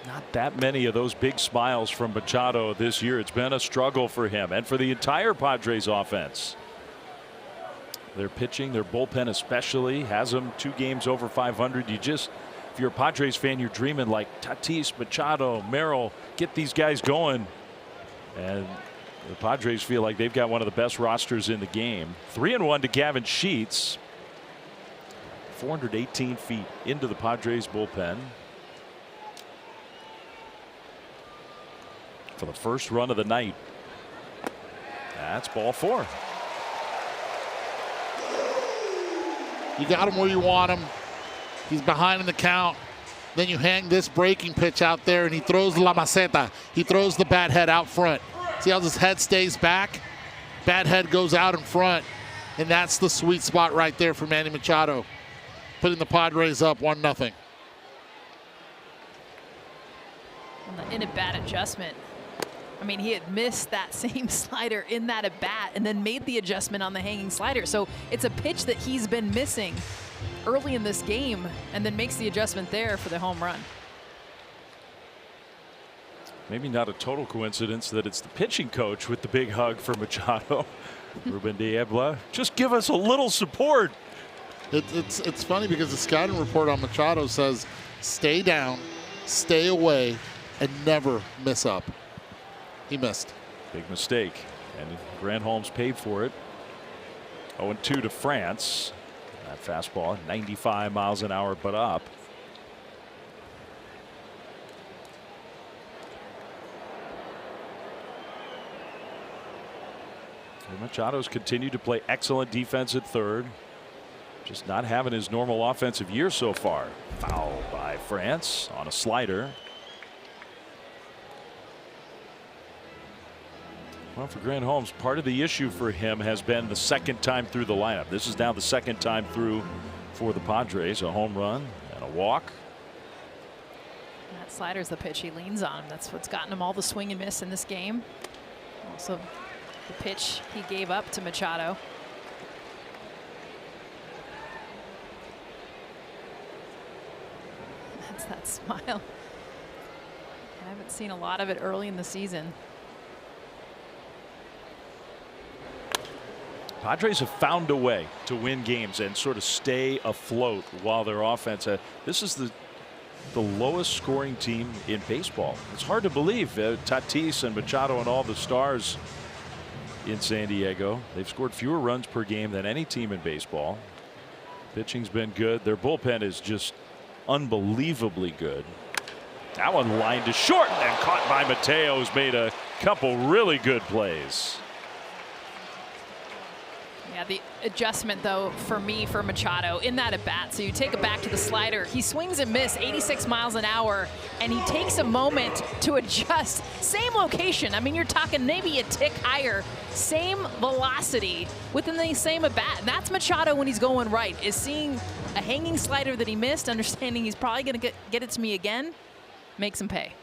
Not that many of those big smiles from Machado this year. It's been a struggle for him and for the entire Padres offense. Their pitching, their bullpen especially, has them 2 games over 500. If you're a Padres fan, you're dreaming like Tatis, Machado, Merrill, get these guys going. And the Padres feel like they've got one of the best rosters in the game. 3-1 to Gavin Sheets. 418 feet into the Padres bullpen. For the first run of the night. That's ball 4. You got him where you want him. He's behind in the count. Then you hang this breaking pitch out there, and he throws la maceta. He throws the bat head out front. See how his head stays back? Bat head goes out in front, and that's the sweet spot right there for Manny Machado, putting the Padres up 1-0. And the in-at-bat adjustment I mean, he had missed that same slider in that at bat and then made the adjustment on the hanging slider. So it's a pitch that he's been missing early in this game and then makes the adjustment there for the home run. Maybe not a total coincidence that it's the pitching coach with the big hug for Machado. Ruben Diabla, just give us a little support. It's funny because the scouting report on Machado says stay down, stay away, and never miss up. He missed. Big mistake, and Grant Holmes paid for it. 0-2 to France. That fastball, 95 miles an hour, but up. And Machado's continued to play excellent defense at third. Just not having his normal offensive year so far. Foul by France on a slider. Well, for Grant Holmes, part of the issue for him has been the second time through the lineup. This is now the second time through for the Padres. A home run and a walk. That slider's the pitch he leans on. That's what's gotten him all the swing and miss in this game. Also, the pitch he gave up to Machado. That's that smile. I haven't seen a lot of it early in the season. Padres have found a way to win games and sort of stay afloat while their offense. This is the lowest scoring team in baseball. It's hard to believe. Tatis and Machado and all the stars in San Diego. They've scored fewer runs per game than any team in baseball. Pitching's been good. Their bullpen is just unbelievably good. That one lined to short and caught by Mateo, who's made a couple really good plays. Yeah, the adjustment, though, for me, for Machado in that at bat. So you take it back to the slider. He swings and miss 86 miles an hour, and he takes a moment to adjust. Same location. I mean, you're talking maybe a tick higher. Same velocity within the same at bat. And that's Machado when he's going right, is seeing a hanging slider that he missed, understanding he's probably going to get it to me again, makes him pay.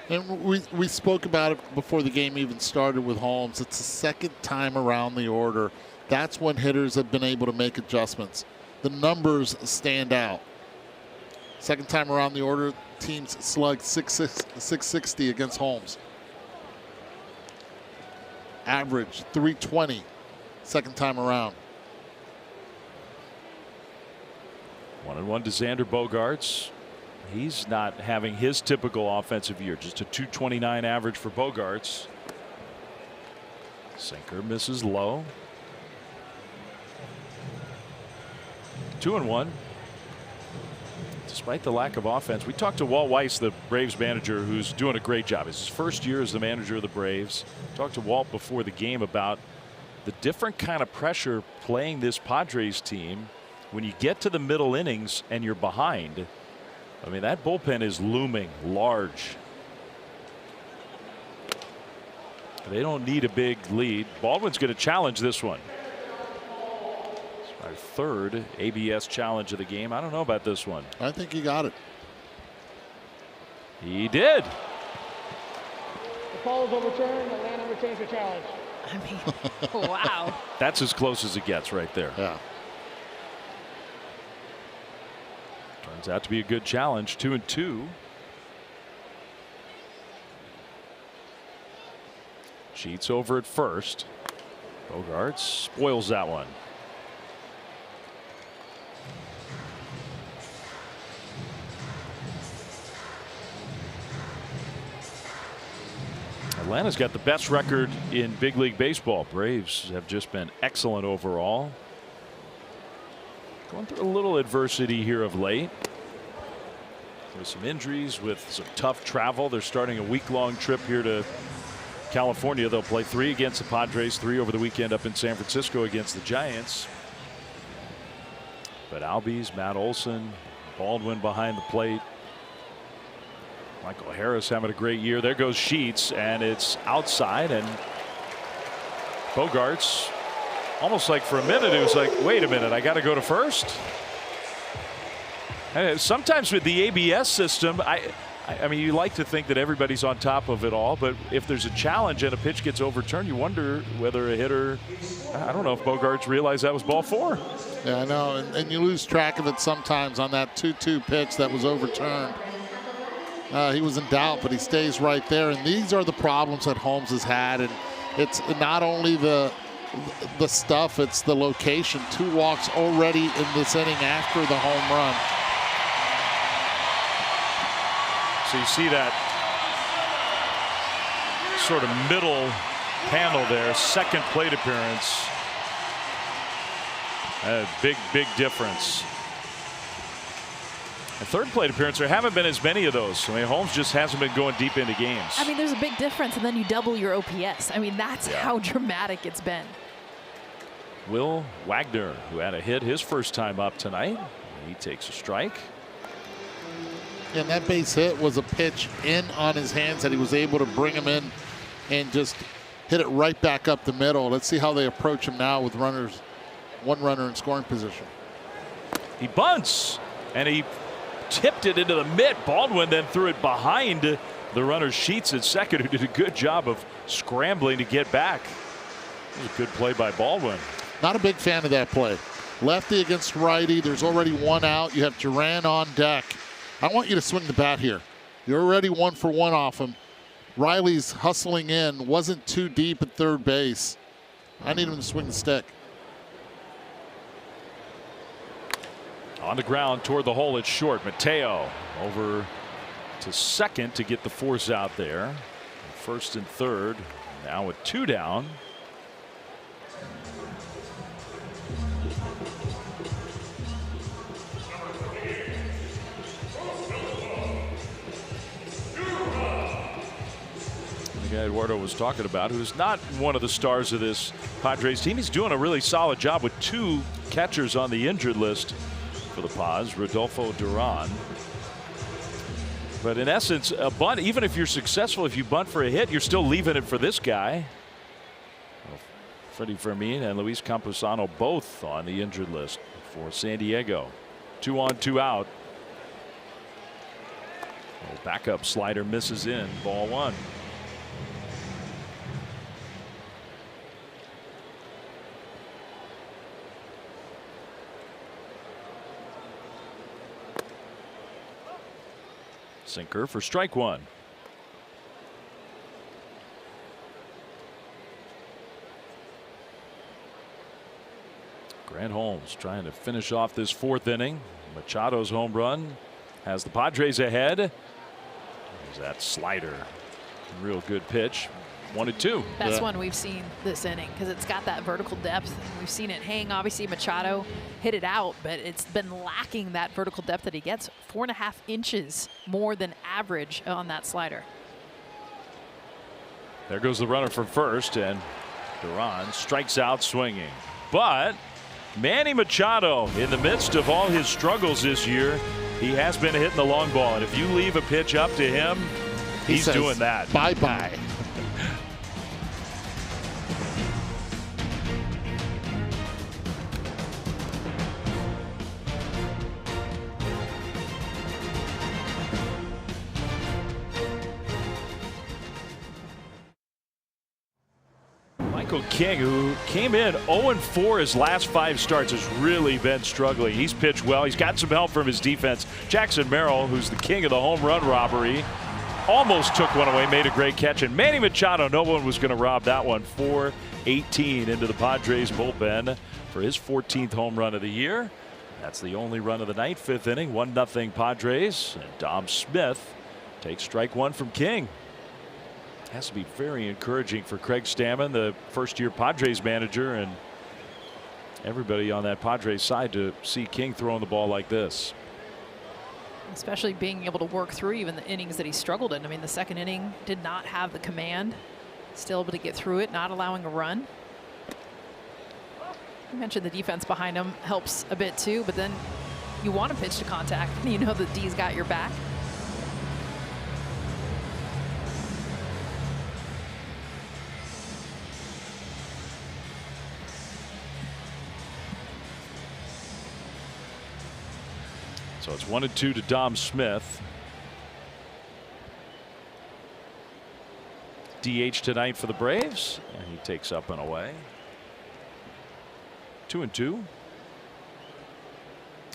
And we spoke about it before the game even started with Holmes. It's the second time around the order. That's when hitters have been able to make adjustments. The numbers stand out. Second time around the order, teams slugged 660 against Holmes. Average 320 second time around. 1-1 to Xander Bogaerts. He's not having his typical offensive year. Just a 229 average for Bogaerts. Sinker misses low. 2-1. Despite the lack of offense, we talked to Walt Weiss, the Braves manager, who's doing a great job. It's his first year as the manager of the Braves. Talked to Walt before the game about the different kind of pressure playing this Padres team when you get to the middle innings and you're behind. I mean, that bullpen is looming large. They don't need a big lead. Baldwin's going to challenge this one. It's our third ABS challenge of the game. I don't know about this one. I think he got it. He did. The call is overturned. Atlanta retains the challenge. I mean, wow. That's as close as it gets right there. Yeah. Turns out to be a good challenge. 2-2. Sheets over at first. Bogaerts spoils that one. Atlanta's got the best record in big league baseball. Braves have just been excellent overall. Going through a little adversity here of late. There's some injuries with some tough travel. They're starting a week-long trip here to California. They'll play 3 against the Padres, 3 over the weekend up in San Francisco against the Giants. But Albies, Matt Olson, Baldwin behind the plate. Michael Harris having a great year. There goes Sheets, and it's outside, and Bogaerts, almost like for a minute, it was like, wait a minute, I got to go to first. Sometimes with the ABS system, I mean, you like to think that everybody's on top of it all, but if there's a challenge and a pitch gets overturned, you wonder whether a hitter, I don't know if Bogaerts realized that was ball 4. Yeah, I know, and you lose track of it sometimes on that 2-2 pitch that was overturned. He was in doubt, but he stays right there, and these are the problems that Holmes has had, and it's not only the stuff, it's the location. 2 walks already in this inning after the home run. So you see that sort of middle panel there, second plate appearance. A big difference. A third plate appearance, there haven't been as many of those. I mean, Holmes just hasn't been going deep into games. I mean, there's a big difference, and then you double your OPS. I mean, that's how dramatic it's been. Will Wagner, who had a hit his first time up tonight, he takes a strike. And that base hit was a pitch in on his hands that he was able to bring him in and just hit it right back up the middle. Let's see how they approach him now with runners, 1 runner in scoring position. He bunts, and he tipped it into the mitt. Baldwin then threw it behind the runner's Sheets at second, who did a good job of scrambling to get back. It was a good play by Baldwin. Not a big fan of that play. Lefty against righty. There's already 1 out. You have Duran on deck. I want you to swing the bat here. You're already 1 for 1 off him. Riley's hustling in. Wasn't too deep at third base. I need him to swing the stick. On the ground toward the hole, it's short. Mateo over to second to get the force out there. First and third. Now with 2 down. The guy Eduardo was talking about, who's not one of the stars of this Padres team. He's doing a really solid job with 2 catchers on the injured list for the Pads, Rodolfo Duran. But in essence, a bunt, even if you're successful, if you bunt for a hit, you're still leaving it for this guy. Freddie Fermin and Luis Camposano both on the injured list for San Diego. 2 on, 2 out. Backup slider misses in, ball 1. Sinker for strike 1. Grant Holmes trying to finish off this 4th inning. Machado's home run has the Padres ahead. There's that slider. Real good pitch. 1-2. Best one we've seen this inning because it's got that vertical depth. And we've seen it hang. Obviously, Machado hit it out, but it's been lacking that vertical depth that he gets. 4.5 inches more than average on that slider. There goes the runner from first, and Duran strikes out swinging. But Manny Machado, in the midst of all his struggles this year, he has been hitting the long ball. And if you leave a pitch up to him, he's doing that. Bye-bye. King, who came in 0-4 his last 5 starts, has really been struggling. He's pitched well. He's got some help from his defense. Jackson Merrill, who's the king of the home run robbery, almost took one away, made a great catch. And Manny Machado, no one was going to rob that one. 4-18 into the Padres bullpen for his 14th home run of the year. That's the only run of the night. 5th inning, 1-0 Padres. And Dom Smith takes strike 1 from King. Has to be very encouraging for Craig Stammen, the first-year Padres manager, and everybody on that Padres side to see King throwing the ball like this. Especially being able to work through even the innings that he struggled in. I mean, the 2nd inning did not have the command. Still able to get through it, not allowing a run. You mentioned the defense behind him helps a bit too, but then you want to pitch to contact. You know the D's got your back. So it's 1-2 to Dom Smith. DH tonight for the Braves, and he takes up and away. 2-2.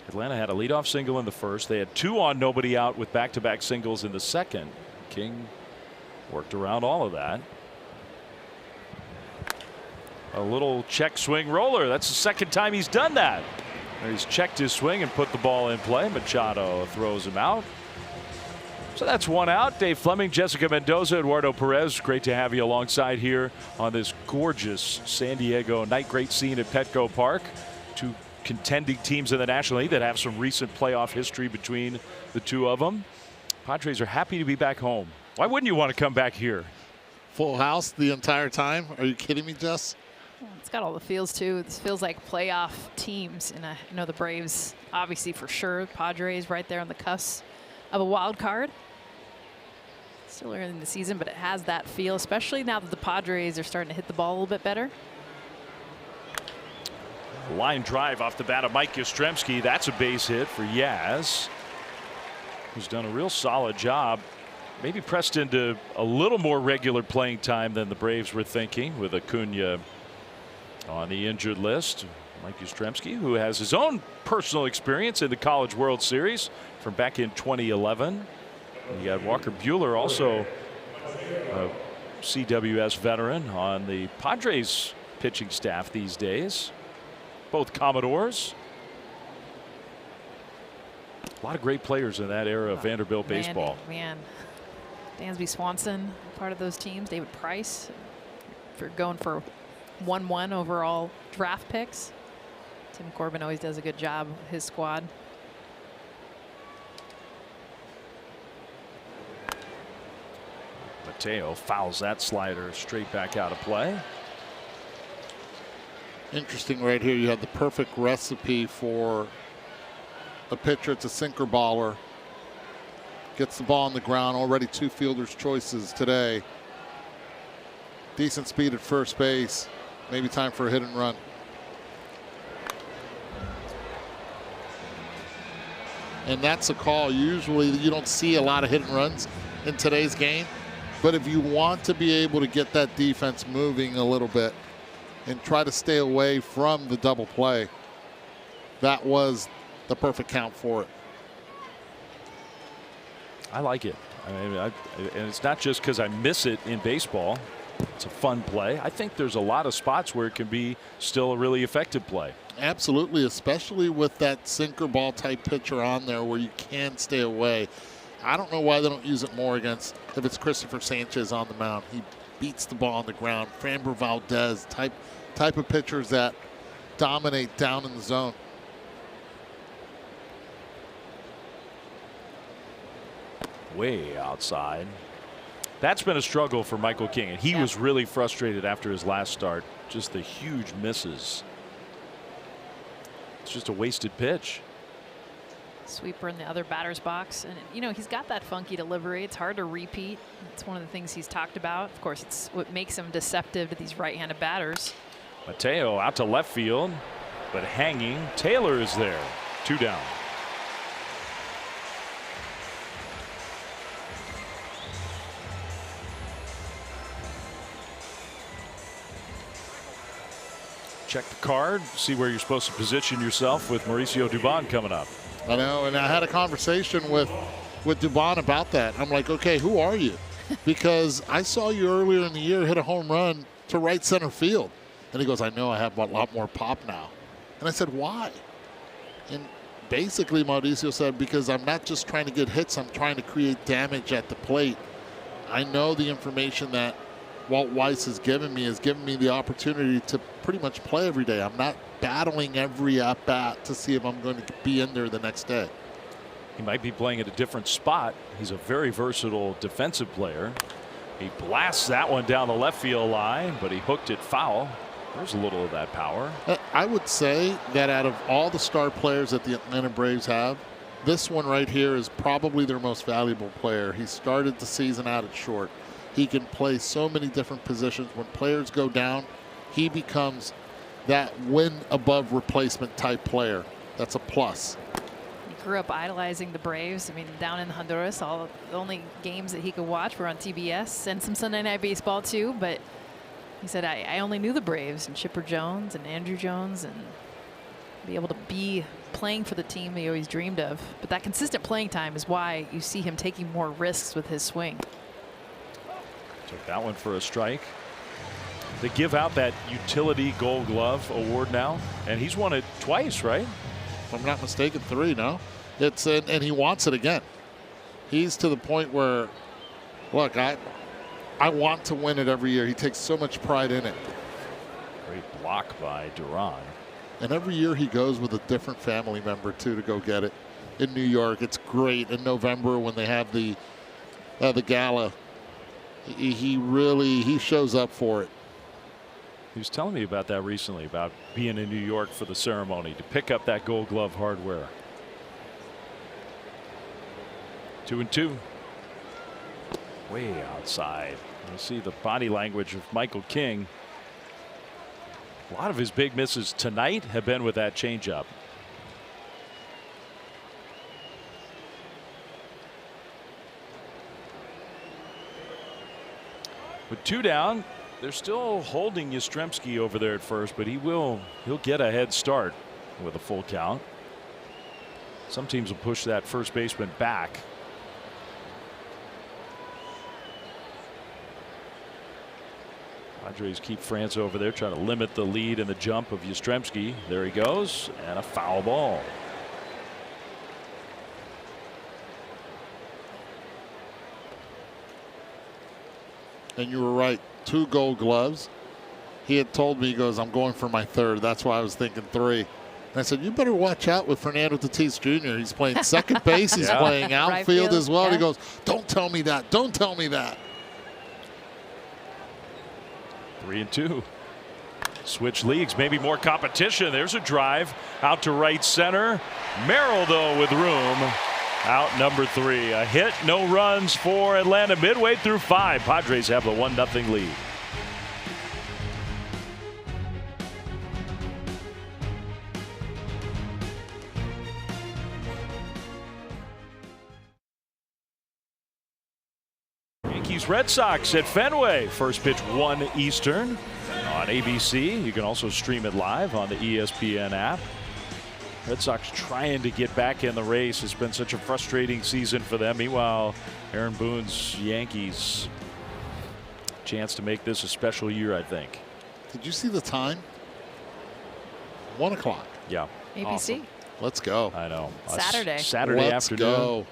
Atlanta had a leadoff single in the first. They had 2 on, nobody out with back-to-back singles in the second. King worked around all of that. A little check swing roller. That's the second time he's done that. He's checked his swing and put the ball in play. Machado throws him out. So that's 1 out. Dave Fleming, Jessica Mendoza, Eduardo Perez. Great to have you alongside here on this gorgeous San Diego night. Great scene at Petco Park. 2 contending teams in the National League that have some recent playoff history between the 2 of them. Padres are happy to be back home. Why wouldn't you want to come back here? Full house the entire time. Are you kidding me, Jess? It's got all the feels too. This feels like playoff teams, and I know the Braves obviously for sure. Padres right there on the cusp of a wild card. Still early in the season, but it has that feel, especially now that the Padres are starting to hit the ball a little bit better. Line drive off the bat of Mike Yastrzemski. That's a base hit for Yaz, who's done a real solid job. Maybe pressed into a little more regular playing time than the Braves were thinking with Acuna on the injured list. Mike Yastrzemski, who has his own personal experience in the College World Series from back in 2011. And you got Walker Buehler, also a CWS veteran on the Padres pitching staff these days. Both Commodores. A lot of great players in that era of Vanderbilt baseball. Man, Dansby Swanson, part of those teams. David Price, for going for 1-1 overall draft picks. Tim Corbin always does a good job with his squad. Mateo fouls that slider straight back out of play. Interesting right here. You have the perfect recipe for a pitcher. It's a sinker baller. Gets the ball on the ground. Already 2 fielders' choices today. Decent speed at first base. Maybe time for a hit and run. And that's a call. Usually you don't see a lot of hit and runs in today's game. But if you want to be able to get that defense moving a little bit and try to stay away from the double play, that was the perfect count for it. I like it. I mean, and it's not just because I miss it in baseball. It's a fun play. I think there's a lot of spots where it can be still a really effective play. Absolutely, especially with that sinker ball type pitcher on there where you can stay away. I don't know why they don't use it more against, if it's Christopher Sanchez on the mound. He beats the ball on the ground. Framber Valdez type of pitchers that dominate down in the zone. Way outside. That's been a struggle for Michael King, and he was really frustrated after his last start. Just the huge misses. It's just a wasted pitch. Sweeper in the other batter's box, and you know he's got that funky delivery. It's hard to repeat. It's one of the things he's talked about. Of course, it's what makes him deceptive to these right-handed batters. Mateo out to left field, but hanging. Taylor is there. 2 down. Check the card, see where you're supposed to position yourself with Mauricio Dubon coming up. I know, and I had a conversation with Dubon about that. I'm like, okay, who are you? Because I saw you earlier in the year hit a home run to right center field. And he goes, I know I have a lot more pop now. And I said, why? And basically Mauricio said, because I'm not just trying to get hits, I'm trying to create damage at the plate. I know the information that Walt Weiss has given me the opportunity to pretty much play every day. I'm not battling every at-bat to see if I'm going to be in there the next day. He might be playing at a different spot. He's a very versatile defensive player. He blasts that one down the left field line, but he hooked it foul. There's a little of that power. I would say that out of all the star players that the Atlanta Braves have, this one right here is probably their most valuable player. He started the season out at short. He can play so many different positions. When players go down, he becomes that win above replacement type player. That's a plus. He grew up idolizing the Braves. I mean, down in Honduras, the only games that he could watch were on TBS and some Sunday Night Baseball too. But he said, I only knew the Braves and Chipper Jones and Andrew Jones, and be able to be playing for the team he always dreamed of. But that consistent playing time is why you see him taking more risks with his swing. Took that one for a strike. They give out that utility Gold Glove award now, and he's won it twice, right? If I'm not mistaken, 3. No, it's and he wants it again. He's to the point where, look, I want to win it every year. He takes so much pride in it. Great block by Duran. And every year he goes with a different family member too to go get it. In New York, it's great. In November when they have the gala, he shows up for it. He was telling me about that recently, about being in New York for the ceremony to pick up that Gold Glove hardware. 2-2. Way outside. You see the body language of Michael King. A lot of his big misses tonight have been with that changeup. With 2 down, they're still holding Yastrzemski over there at first, but he'll get a head start with a full count. Some teams will push that first baseman back. Padres keep France over there, trying to limit the lead in the jump of Yastrzemski. There he goes, and a foul ball. And you were right, 2 Gold Gloves. He had told me, he goes, I'm going for my 3rd. That's why I was thinking 3. And I said, you better watch out with Fernando Tatis Jr. He's playing second base. He's playing outfield as well. Yeah. He goes, don't tell me that. Don't tell me that. 3-2. Switch leagues, maybe more competition. There's a drive out to right center. Merrill, though, with room. Out number 3. A hit, no runs for Atlanta midway through 5. Padres have the 1-0 lead. Yankees Red Sox at Fenway. First pitch 1 Eastern on ABC. You can also stream it live on the ESPN app. Red Sox trying to get back in the race. It's been such a frustrating season for them. Meanwhile, Aaron Boone's Yankees, chance to make this a special year, I think. Did you see the time? 1 o'clock. Yeah. ABC. Awesome. Let's go. I know. Saturday. Saturday Let's afternoon. Go.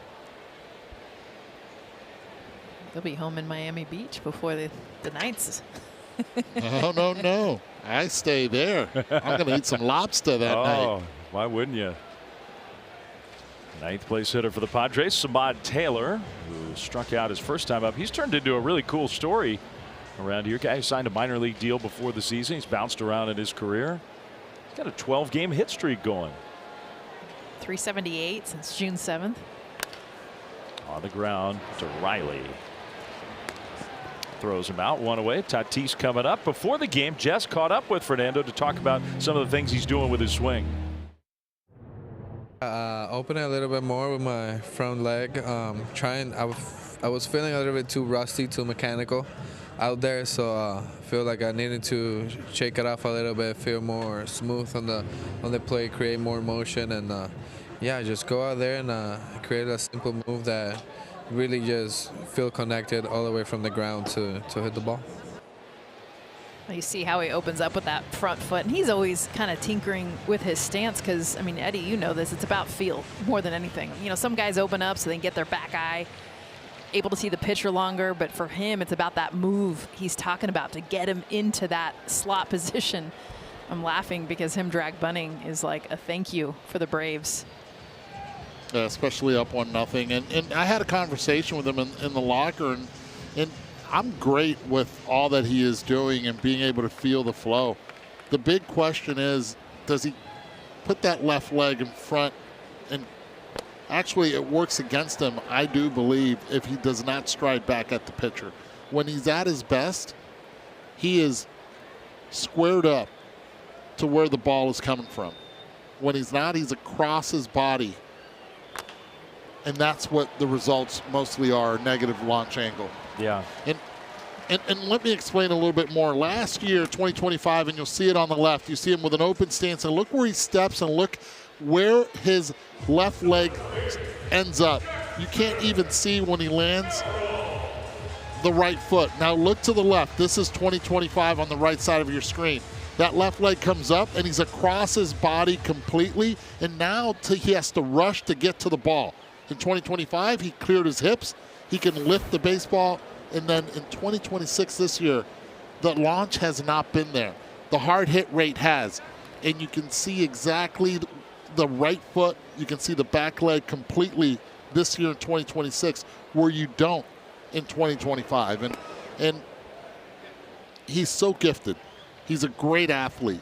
They'll be home in Miami Beach before the Knights. No. I stay there. I'm going to eat some lobster that night. Why wouldn't you? 9th place hitter for the Padres, Samad Taylor, who struck out his first time up. He's turned into a really cool story around here. Guy who signed a minor league deal before the season. He's bounced around in his career. He's got a 12-game hit streak going. 378 since June 7th. On the ground to Riley. Throws him out, 1 away. Tatis coming up. Before the game, Jess caught up with Fernando to talk about some of the things he's doing with his swing. Open it a little bit more with my front leg. I was feeling a little bit too rusty, too mechanical out there, so I feel like I needed to shake it off a little bit, feel more smooth on the play, create more motion, and yeah, just go out there and create a simple move that really just feel connected all the way from the ground to hit the ball. You see how he opens up with that front foot, and he's always kind of tinkering with his stance because, I mean, Eddie, you know this, it's about feel more than anything. You know, some guys open up so they can get their back eye, able to see the pitcher longer, but for him, it's about that move he's talking about to get him into that slot position. I'm laughing because him drag bunting is like a thank you for the Braves. Especially up 1-0. And I had a conversation with him in the locker, and I'm great with all that he is doing and being able to feel the flow. The big question is, does he put that left leg in front? And actually, it works against him, I do believe, if he does not stride back at the pitcher. When he's at his best, he is squared up to where the ball is coming from. When he's not, he's across his body And that's what the results mostly are, negative launch angle. Yeah. And let me explain a little bit more. Last year, 2025, and you'll see it on the left, you see him with an open stance, and look where he steps and look where his left leg ends up. You can't even see when he lands the right foot. Now look to the left. This is 2025 on the right side of your screen. That left leg comes up, and he's across his body completely, and now he has to rush to get to the ball. In 2025, he cleared his hips. He can lift the baseball. And then in 2026 this year, the launch has not been there. The hard hit rate has. And you can see exactly the right foot. You can see the back leg completely this year in 2026, where you don't in 2025. And he's so gifted. He's a great athlete.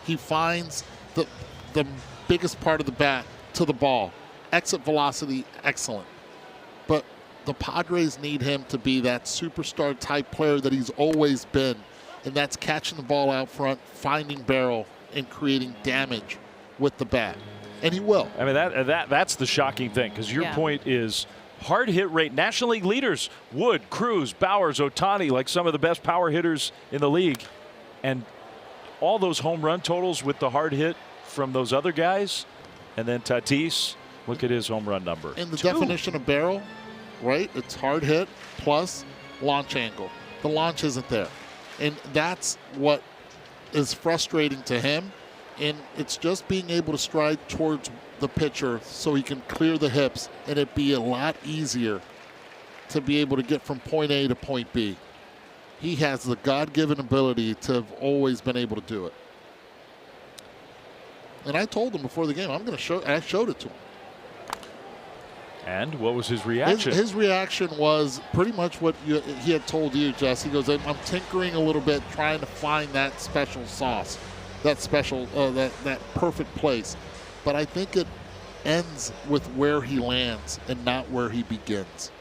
He finds the biggest part of the bat to the ball. Exit velocity, excellent. But the Padres need him to be that superstar type player that he's always been, and that's catching the ball out front, finding barrel, and creating damage with the bat. And he will. I mean, that's the shocking thing, because your point is hard hit rate. National League leaders, Wood, Cruz, Bowers, Ohtani, like some of the best power hitters in the league. And all those home run totals with the hard hit from those other guys. And then Tatis, look at his home run number. In the definition of barrel, right? It's hard hit plus launch angle. The launch isn't there. And that's what is frustrating to him. And it's just being able to stride towards the pitcher so he can clear the hips, and it'd be a lot easier to be able to get from point A to point B. He has the God-given ability to have always been able to do it. And I told him before the game, I'm going to show. I showed it to him. And what was his reaction? His reaction was pretty much what he had told you, Jess. He goes, I'm tinkering a little bit, trying to find that special sauce, that special, that perfect place. But I think it ends with where he lands and not where he begins.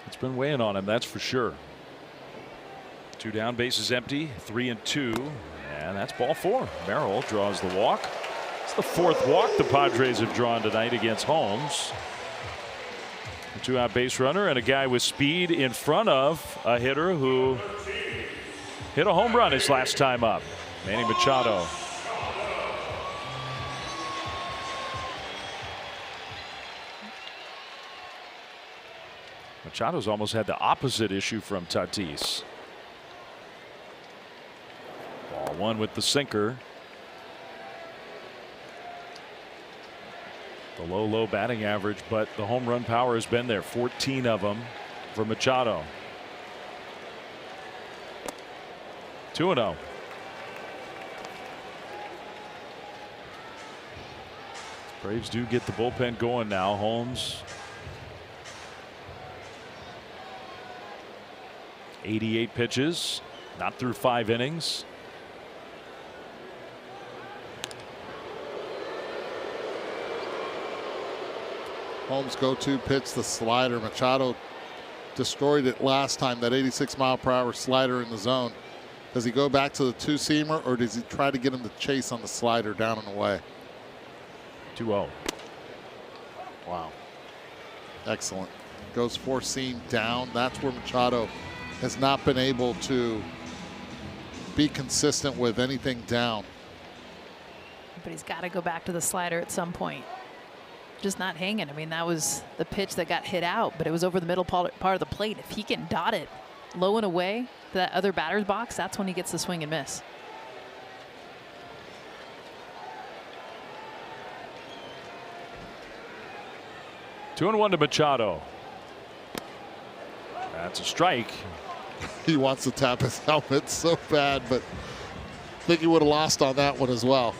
It's been weighing on him, that's for sure. 2 down, bases empty, 3-2, and that's ball 4. Merrill draws the walk. It's the 4th walk the Padres have drawn tonight against Holmes. A 2-out base runner and a guy with speed in front of a hitter who hit a home run his last time up. Manny Machado. Machado's almost had the opposite issue from Tatis. Ball 1 with the sinker. The low batting average, but the home run power has been there. 14 of them for Machado. 2-0. Braves do get the bullpen going now. Holmes 88 pitches, not through 5 innings. Holmes' go-to pitch, the slider. Machado destroyed it last time, that 86-mile-per-hour slider in the zone. Does he go back to the 2-seamer, or does he try to get him to chase on the slider down and away? 2-0. Wow. Excellent. Goes 4-seam down. That's where Machado has not been able to be consistent with anything down. But he's got to go back to the slider at some point. Just not hanging. I mean, that was the pitch that got hit out, but it was over the middle part of the plate. If he can dot it low and away to that other batter's box, that's when he gets the swing and miss. Two and 1 to Machado. That's a strike. He wants to tap his helmet so bad, but I think he would have lost on that one as well.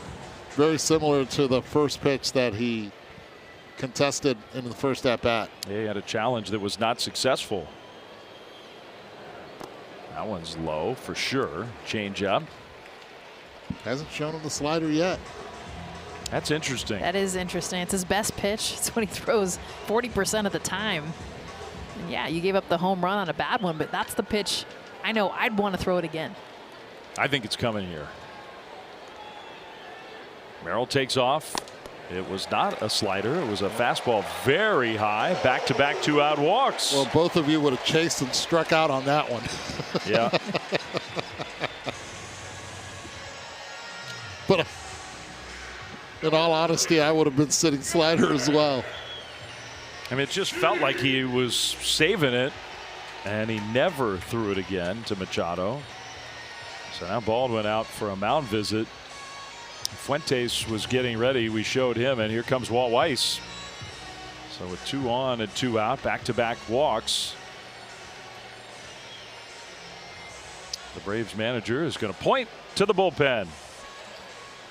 Very similar to the first pitch that he contested in the first at bat. Yeah, he had a challenge that was not successful. That one's low for sure. Change up. Hasn't shown him the slider yet. That's interesting. That is interesting. It's his best pitch. It's when he throws 40% of the time. And yeah, you gave up the home run on a bad one, but that's the pitch I know I'd want to throw it again. I think it's coming here. Merrill takes off It was not a slider. It was a fastball very high. Back-to-back 2-out walks. Well, both of you would have chased and struck out on that one. Yeah. But in all honesty, I would have been sitting slider as well. I mean, it just felt like he was saving it, and he never threw it again to Machado. So now Baldwin out for a mound visit. Fuentes was getting ready. We showed him, and here comes Walt Weiss. So with 2 on and 2 out, back-to-back walks. The Braves manager is going to point to the bullpen.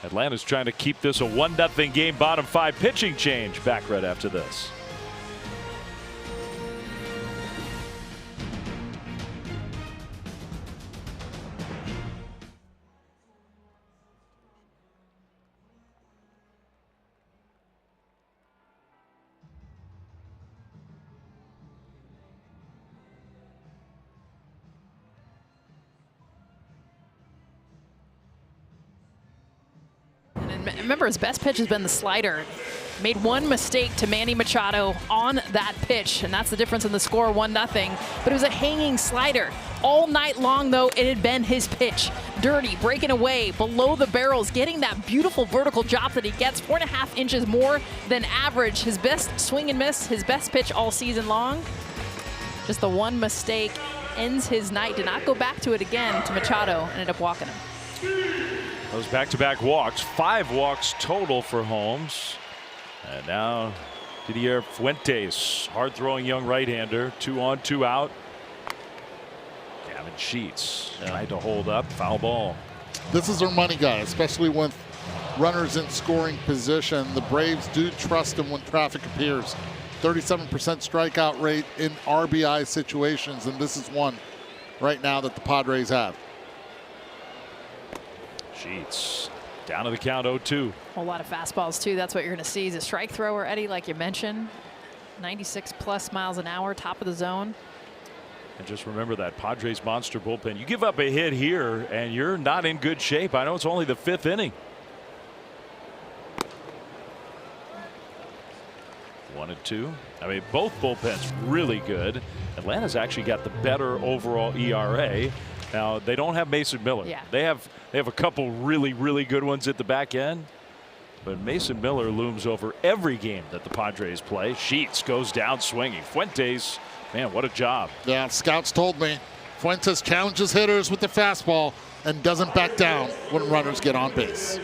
Atlanta's trying to keep this a 1-0 game, bottom 5 pitching change. Back right after this. Remember, his best pitch has been the slider. Made one mistake to Manny Machado on that pitch, and that's the difference in the score, 1-0. But it was a hanging slider. All night long, though, it had been his pitch. Dirty, breaking away, below the barrels, getting that beautiful vertical drop that he gets, 4.5 inches more than average. His best swing and miss, his best pitch all season long. Just the one mistake ends his night. Did not go back to it again to Machado, ended up walking him. Those back-to-back walks, 5 walks total for Holmes. And now Didier Fuentes, hard-throwing young right-hander, 2 on, 2 out. Gavin Sheets tried to hold up, foul ball. This is their money guy, especially with runners in scoring position. The Braves do trust him when traffic appears. 37% strikeout rate in RBI situations, and this is one right now that the Padres have. Sheets down to the count, 0-2. A whole lot of fastballs, too. That's what you're going to see. He's a strike thrower, Eddie, like you mentioned. 96+ miles an hour, top of the zone. And just remember that Padres monster bullpen. You give up a hit here, and you're not in good shape. I know it's only the 5th inning. 1-2. I mean, both bullpens really good. Atlanta's actually got the better overall ERA. Now, they don't have Mason Miller. Yeah. They have a couple really good ones at the back end. But Mason Miller looms over every game that the Padres play. Sheets goes down swinging. Fuentes, man, what a job. Yeah, scouts told me Fuentes challenges hitters with the fastball and doesn't back down when runners get on base.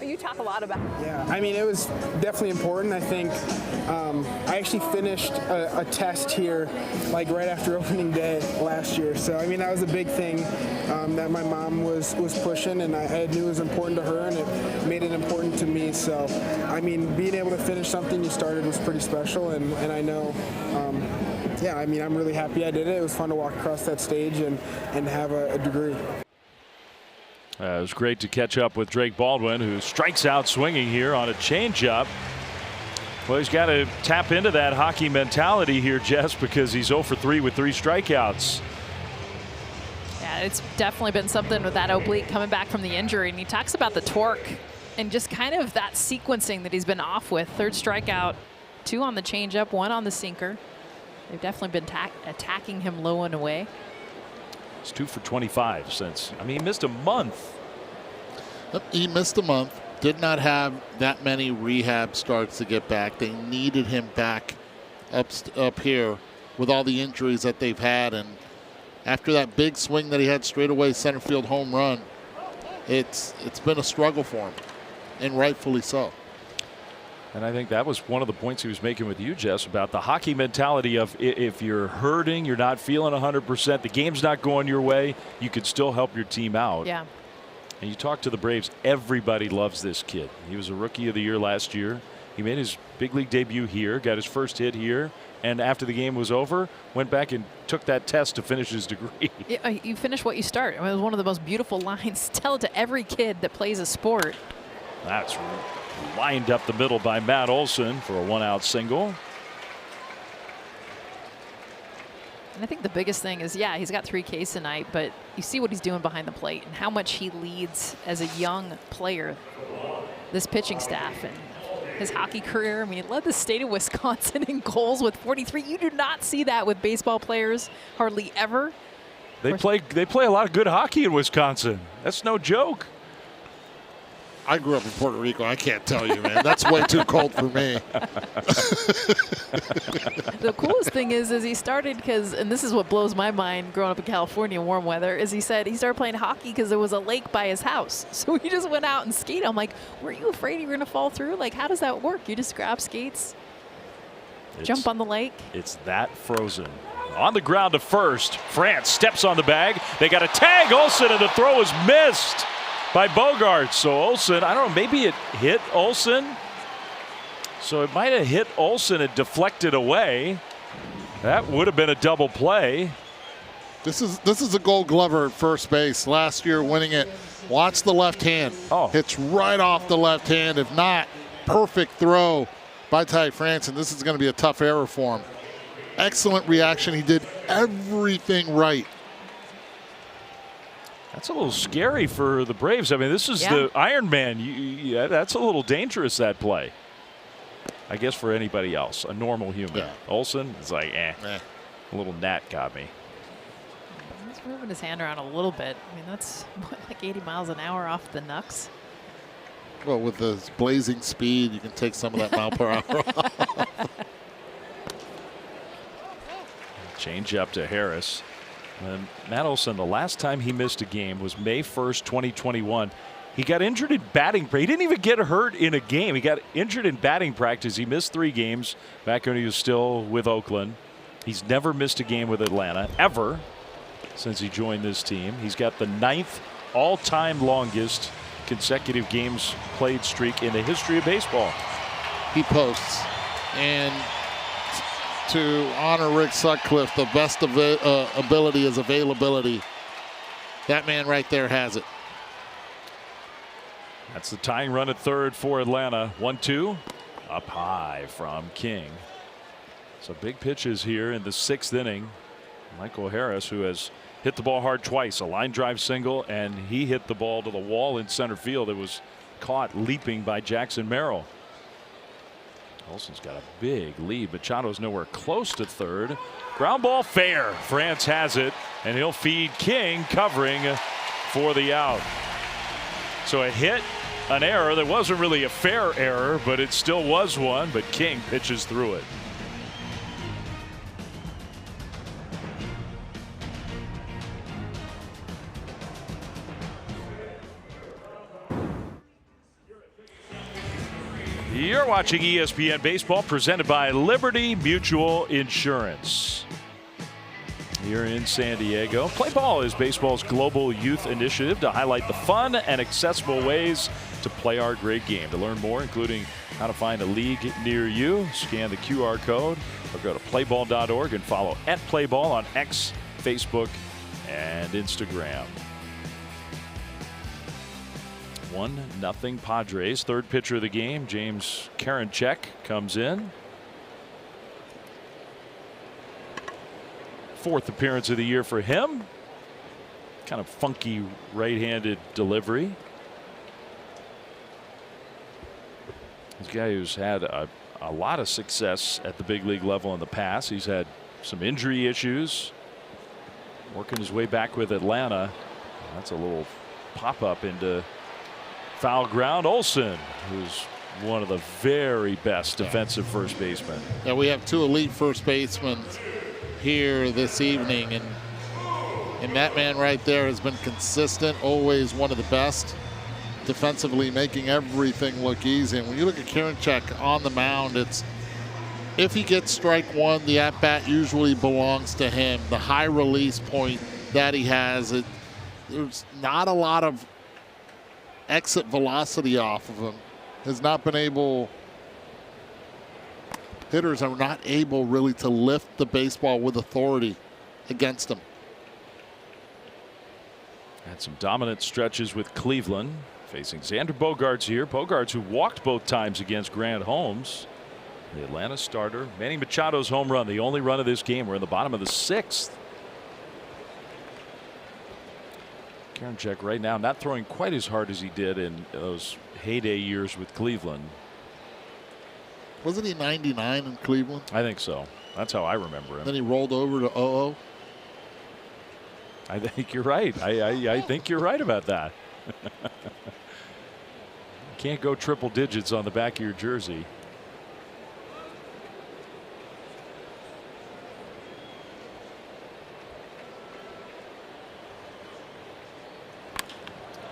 You talk a lot about. Yeah, I mean, it was definitely important. I think I actually finished a test here like right after opening day last year. So, I mean, that was a big thing that my mom was pushing, and I knew it was important to her, and it made it important to me. So, I mean, being able to finish something you started was pretty special, and I know, yeah, I mean, I'm really happy I did it. It was fun to walk across that stage and have a degree. It was great to catch up with Drake Baldwin, who strikes out swinging here on a changeup. Well, he's got to tap into that hockey mentality here, Jess, because he's 0 for 3 with 3 strikeouts. Yeah, it's definitely been something with that oblique coming back from the injury. And he talks about the torque and just kind of that sequencing that he's been off with. 3rd strikeout, 2 on the changeup, 1 on the sinker. They've definitely been attacking him low and away. It's 2 for 25 since, I mean, he missed a month. He missed a month. Did not have that many rehab starts to get back. They needed him back up here with all the injuries that they've had. And after that big swing that he had straight away center field home run, it's been a struggle for him, and rightfully so. And I think that was one of the points he was making with you, Jess, about the hockey mentality of if you're hurting, you're not feeling 100%, the game's not going your way, you could still help your team out. Yeah. And you talk to the Braves, everybody loves this kid. He was a Rookie of the Year last year. He made his big league debut here, got his first hit here, and after the game was over, went back and took that test to finish his degree. You finish what you start. I mean, it was one of the most beautiful lines. Tell it to every kid that plays a sport. That's lined up the middle by Matt Olson for a 1-out single. And I think the biggest thing is, yeah, he's got 3 Ks tonight, but you see what he's doing behind the plate and how much he leads as a young player, this pitching staff, and his hockey career. I mean, he led the state of Wisconsin in goals with 43. You do not see that with baseball players hardly ever. They play a lot of good hockey in Wisconsin. That's no joke. I grew up in Puerto Rico. I can't tell you, man. That's way too cold for me. The coolest thing is he started and this is what blows my mind growing up in California, warm weather, is he said he started playing hockey because there was a lake by his house. So he just went out and skated. I'm like, were you afraid you were going to fall through? Like, how does that work? You just grab skates, jump on the lake? It's that frozen. On the ground to first. France steps on the bag. They got a tag. Olson, and the throw is missed by Bogart. So Olson, I don't know, maybe it hit Olson. So it might have hit Olson and deflected away. That would have been a double play. This is a Gold Glover at first base last year, winning it. Watch the left hand. Oh. Hits right off the left hand. If not, perfect throw by Ty France, and this is going to be a tough error for him. Excellent reaction. He did everything right. That's a little scary for the Braves. I mean, this is the Iron Man. That's a little dangerous, that play. I guess for anybody else, a normal human. Yeah. Olson is like, A little gnat got me. He's moving his hand around a little bit. I mean, that's like 80 miles an hour off the knucks. Well, with the blazing speed, you can take some of that mile per hour off. Change up to Harris. And Matt Olson, the last time he missed a game was May 1st, 2021. He got injured in batting practice. He didn't even get hurt in a game. He got injured in batting practice. He missed 3 games back when he was still with Oakland. He's never missed a game with Atlanta, ever, since he joined this team. He's got the 9th all-time longest consecutive games played streak in the history of baseball. He posts. And to honor Rick Sutcliffe, the best ability is availability. That man right there has it. That's the tying run at third for Atlanta. 1-2 up high from King. So big pitches here in the 6th inning. Michael Harris, who has hit the ball hard twice, a line drive single, and he hit the ball to the wall in center field. It was caught leaping by Jackson Merrill. Olson's got a big lead. Machado's nowhere close to third. Ground ball fair. France has it, and he'll feed King, covering for the out. So a hit, an error. That wasn't really a fair error, but it still was one. But King pitches through it. You're watching ESPN Baseball, presented by Liberty Mutual Insurance. Here in San Diego. Play Ball is baseball's global youth initiative to highlight the fun and accessible ways to play our great game. To learn more, including how to find a league near you, scan the QR code or go to playball.org and follow @playball on X, Facebook, and Instagram. 1-0 Padres. Third pitcher of the game, James Karinchak, comes in. 4th appearance of the year for him. Kind of funky right-handed delivery. This guy who's had a lot of success at the big league level in the past. He's had some injury issues. Working his way back with Atlanta. That's a little pop-up into foul ground. Olson, who's one of the very best defensive first basemen. Yeah, we have 2 elite first basemen here this evening, and that man right there has been consistent, always one of the best defensively, making everything look easy. And when you look at Karinchak on the mound, it's if he gets strike one, the at-bat usually belongs to him. The high release point that he has, there's not a lot of exit velocity off of him. Has not been able. Hitters are not able really to lift the baseball with authority against him. Had some dominant stretches with Cleveland. Facing Xander Bogaerts here. Bogaerts, who walked both times against Grant Holmes. The Atlanta starter. Manny Machado's home run, the only run of this game. We're in the bottom of the 6th. Karinchak right now not throwing quite as hard as he did in those heyday years with Cleveland. Wasn't he 99 in Cleveland? I think so. That's how I remember him. Then he rolled over to 00. I think you're right. I think you're right about that. Can't go triple digits on the back of your jersey.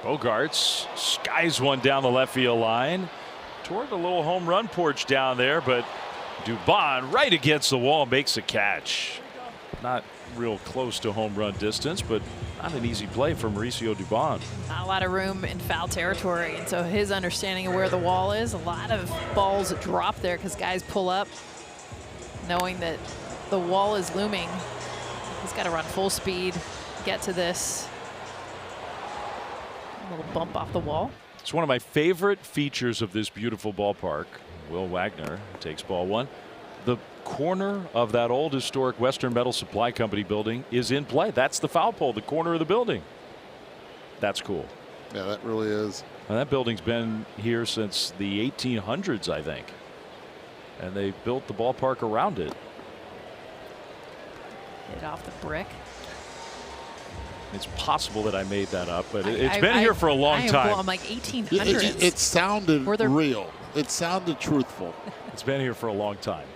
Bogaerts skies one down the left field line toward the little home run porch down there, but Dubon right against the wall makes a catch. Not real close to home run distance, but not an easy play for Mauricio Dubon. Not a lot of room in foul territory, and so his understanding of where the wall is, a lot of balls drop there because guys pull up knowing that the wall is looming. He's got to run full speed, get to this. A little bump off the wall. It's one of my favorite features of this beautiful ballpark. Will Wagner takes ball 1. The corner of that old historic Western Metal Supply Company building is in play. That's the foul pole, the corner of the building. That's cool. Yeah, that really is. And that building's been here since the 1800s, I think. And they built the ballpark around it. Hit off the brick. It's possible that I made that up, but it's been here for a long time. I'm like 1800s. It sounded real. It sounded truthful. It's been here for a long time.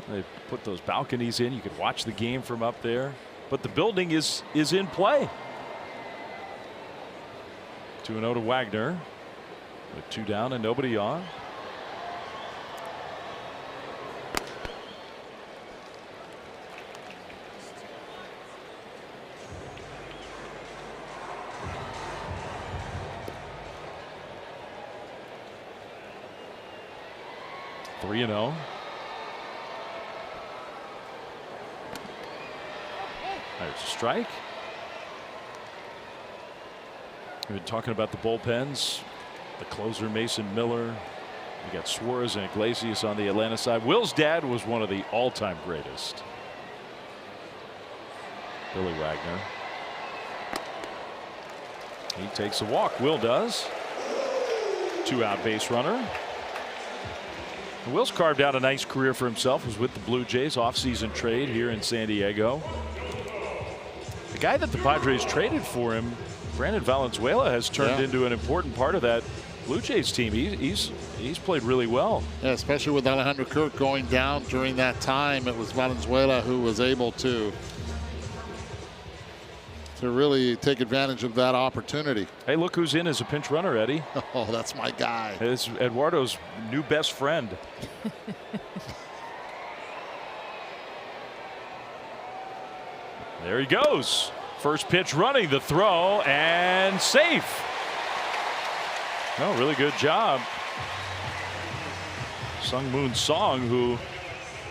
They put those balconies in. You could watch the game from up there. But the building is in play. 2-0 to Wagner with 2 down and nobody on. Three and 0. There's a strike. We've been talking about the bullpens. The closer Mason Miller. We got Suarez and Iglesias on the Atlanta side. Will's dad was one of the all-time greatest. Billy Wagner. He takes a walk. Will does. 2-out base runner. Will's carved out a nice career for himself. Was with the Blue Jays, off-season trade here in San Diego. The guy that the Padres traded for him, Brandon Valenzuela, has turned into an important part of that Blue Jays team. He's played really well. Yeah, especially with Alejandro Kirk going down during that time. It was Valenzuela who was able to really take advantage of that opportunity. Hey, look who's in as a pinch runner, Eddie. Oh, that's my guy. It's Eduardo's new best friend. There he goes. First pitch running, the throw, and safe. Oh, really good job. Sung Moon Song, who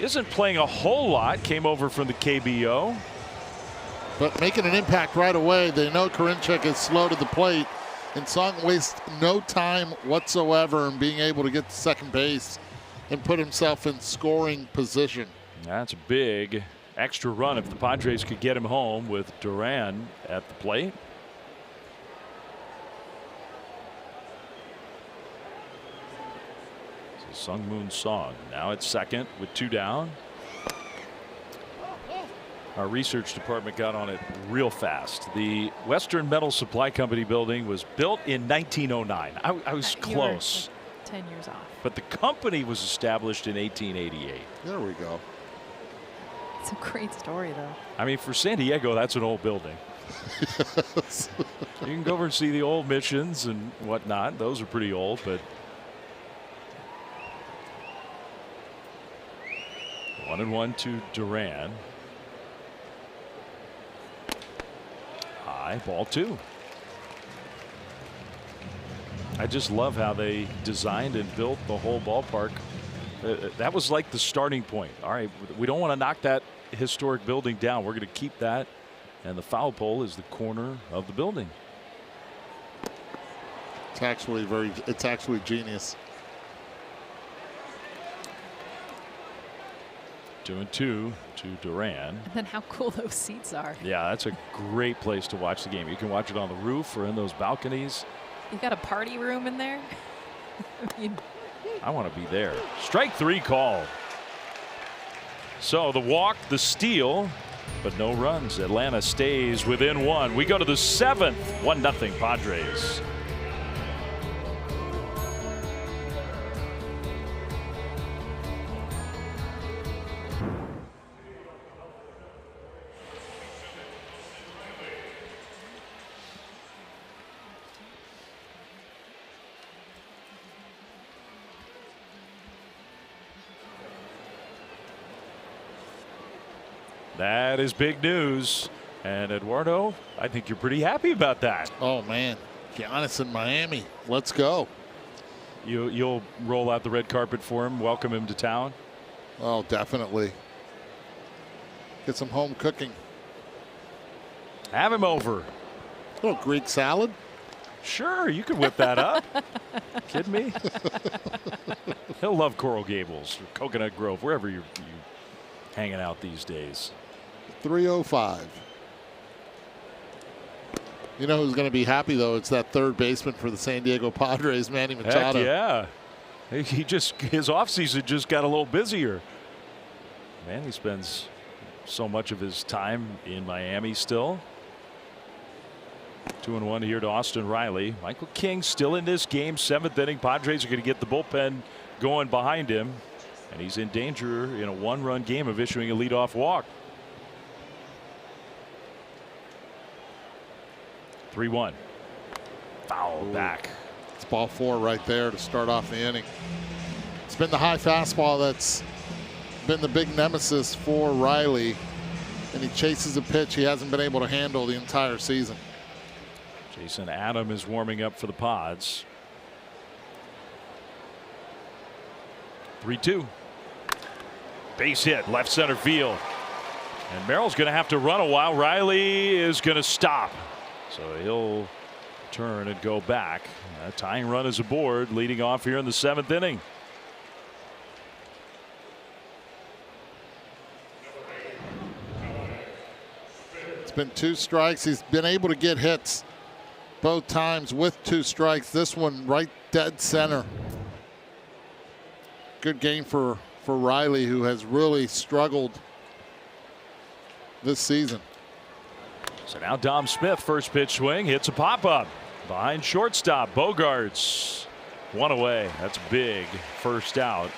isn't playing a whole lot, came over from the KBO. But making an impact right away. They know Karinchak is slow to the plate, and Song wastes no time whatsoever in being able to get to second base and put himself in scoring position. That's a big extra run if the Padres could get him home with Duran at the plate. So Sung Moon Song now at second with 2 down. Our research department got on it real fast. The Western Metal Supply Company building was built in 1909. I was close. Like 10 years off. But the company was established in 1888. There we go. It's a great story, though. I mean, for San Diego, that's an old building. Yes. You can go over and see the old missions and whatnot. Those are pretty old, but 1-1 to Duran. High, ball 2. I just love how they designed and built the whole ballpark. That was like the starting point. All right, we don't want to knock that historic building down. We're going to keep that, and the foul pole is the corner of the building. It's actually genius. 2-2 to Duran. And then how cool those seats are. Yeah, that's a great place to watch the game. You can watch it on the roof or in those balconies. You got a party room in there. I want to be there. Strike 3 call. So the walk, the steal, but no runs. Atlanta stays within 1. We go to the 7th. 1-0 Padres. That is big news. And Eduardo, I think you're pretty happy about that. Oh, man. Giannis in Miami. Let's go. You'll roll out the red carpet for him, welcome him to town? Oh, definitely. Get some home cooking. Have him over. A little Greek salad? Sure, you could whip that up. Kidding me? He'll love Coral Gables or Coconut Grove, wherever you're hanging out these days. 3:05. You know who's going to be happy, though? It's that third baseman for the San Diego Padres, Manny Machado. Heck yeah. His offseason just got a little busier. Man, he spends so much of his time in Miami still. 2-1 here to Austin Riley. Michael King still in this game. 7th inning. Padres are going to get the bullpen going behind him. And he's in danger in a 1-run game of issuing a leadoff walk. 3-1. Foul back. It's ball 4 right there to start off the inning. It's been the high fastball that's been the big nemesis for Riley. And he chases a pitch he hasn't been able to handle the entire season. Jason Adam is warming up for the Pods. 3-2. Base hit left center field. And Merrill's going to have to run a while. Riley is going to stop. So he'll turn and go back. A tying run is aboard, leading off here in the 7th inning. It's been 2 strikes. He's been able to get hits both times with 2 strikes. This one right dead center. Good game for Riley, who has really struggled this season. So now Dom Smith, first pitch swing, hits a pop-up behind shortstop. Bogarts 1 away. That's big. First out.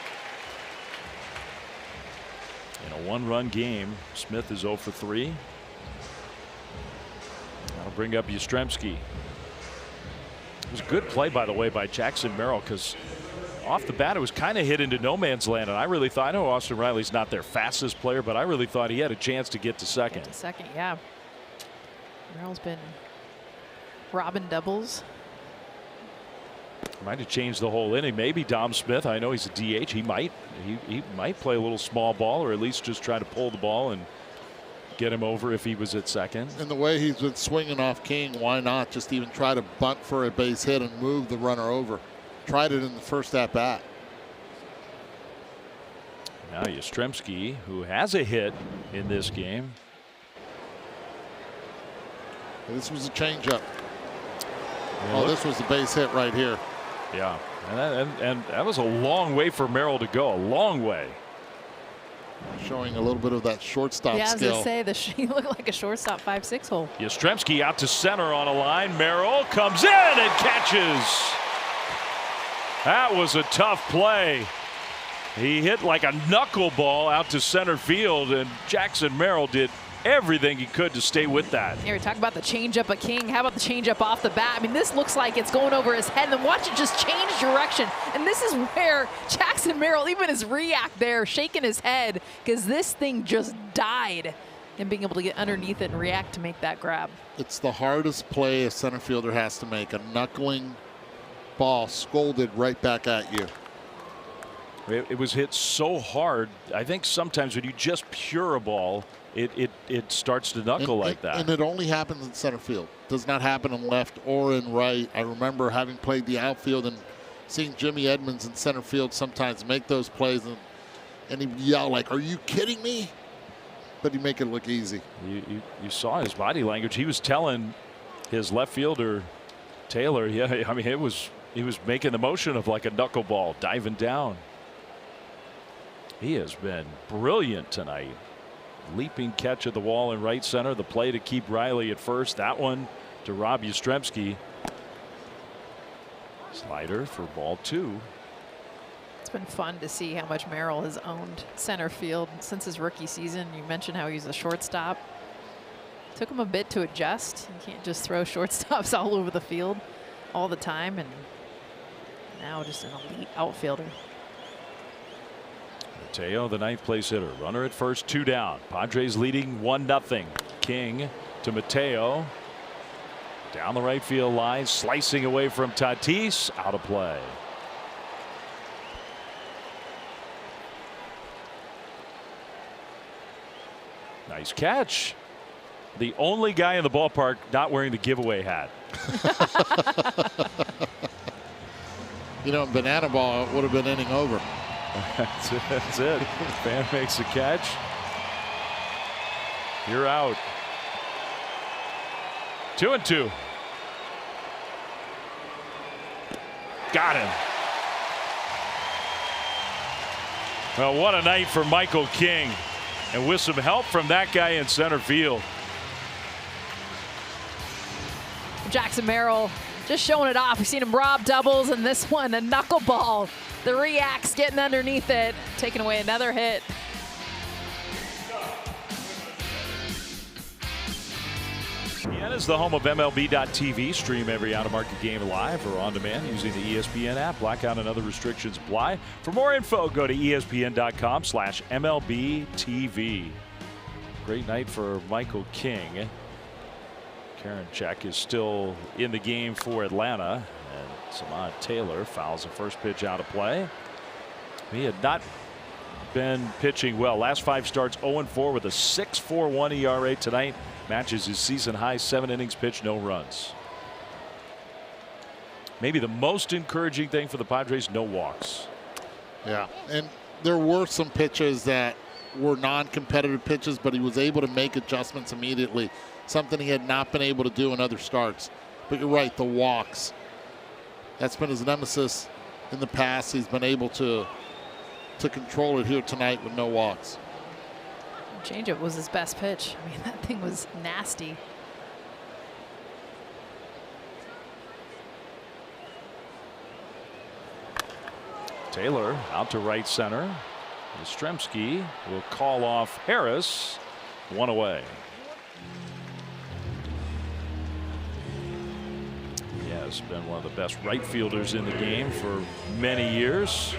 In a 1-run game, Smith is 0 for 3. That'll bring up Yastrzemski. It was a good play, by the way, by Jackson Merrill, because off the bat it was kind of hit into no man's land, and I really thought, I know Austin Riley's not their fastest player, but I really thought he had a chance to get to second. Yeah. Merrill's been robbing doubles. Might have changed the whole inning. Maybe Dom Smith, I know he's a DH, he might play a little small ball, or at least just try to pull the ball and get him over if he was at second. And the way he's been swinging off King, why not just even try to bunt for a base hit and move the runner over? Tried it in the first at bat. Now Yastrzemski, who has a hit in this game. This was a changeup. Oh, this was the base hit right here. Yeah, and that was a long way for Merrill to go. A long way. Showing a little bit of that shortstop skill. Yeah, I was going to say, he looked like a shortstop 5-6 hole. Yastrzemski out to center on a line. Merrill comes in and catches. That was a tough play. He hit like a knuckleball out to center field, and Jackson Merrill did everything he could to stay with that. Here we talk about the changeup of King. How about the changeup off the bat? I mean, this looks like it's going over his head. And then watch it just change direction. And this is where Jackson Merrill, even his react there, shaking his head, because this thing just died. And being able to get underneath it and react to make that grab. It's the hardest play a center fielder has to make, a knuckling ball scolded right back at you. It was hit so hard. I think sometimes when you just pure a ball, it starts to knuckle like that. And it only happens in center field. Does not happen in left or in right. I remember having played the outfield and seeing Jimmy Edmonds in center field sometimes make those plays, and he'd yell like, "Are you kidding me?" But he'd make it look easy. You saw his body language. He was telling his left fielder Taylor, yeah, I mean, he was making the motion of like a knuckleball diving down. He has been brilliant tonight. Leaping catch at the wall in right center. The play to keep Riley at first. That one to Rob Yastrzemski. Slider for ball 2. It's been fun to see how much Merrill has owned center field since his rookie season. You mentioned how he's a shortstop. Took him a bit to adjust. You can't just throw shortstops all over the field all the time, and now just an elite outfielder. Mateo, the 9th place hitter. Runner at first, 2 down. Padres leading 1-0. King to Mateo. Down the right field line, slicing away from Tatis. Out of play. Nice catch. The only guy in the ballpark not wearing the giveaway hat. You know, banana ball would have been inning over. That's it. That's it. Fan makes a catch. You're out. 2-2. Got him. Well, what a night for Michael King. And with some help from that guy in center field. Jackson Merrill just showing it off. We've seen him rob doubles, and this one, a knuckleball. The reacts getting underneath it, taking away another hit. ESPN is the home of MLB.tv. Stream every out-of-market game live or on demand using the ESPN app. Blackout and other restrictions apply. For more info, go to ESPN.com/MLBTV. Great night for Michael King. Karinchak is still in the game for Atlanta, and Samad Taylor fouls the first pitch out of play. He had not been pitching well. Last 5 starts, 0-4 with a 6.41 ERA. Tonight matches his season high, 7 innings pitched, no runs. Maybe the most encouraging thing for the Padres, no walks. Yeah, and there were some pitches that were non-competitive pitches, but he was able to make adjustments immediately, something he had not been able to do in other starts. But you're right, the walks. That's been his nemesis in the past. He's been able to control it here tonight with no walks. Changeup was his best pitch. I mean, that thing was nasty. Taylor out to right center. Yastrzemski will call off Harris. 1 away. He has been one of the best right fielders in the game for many years.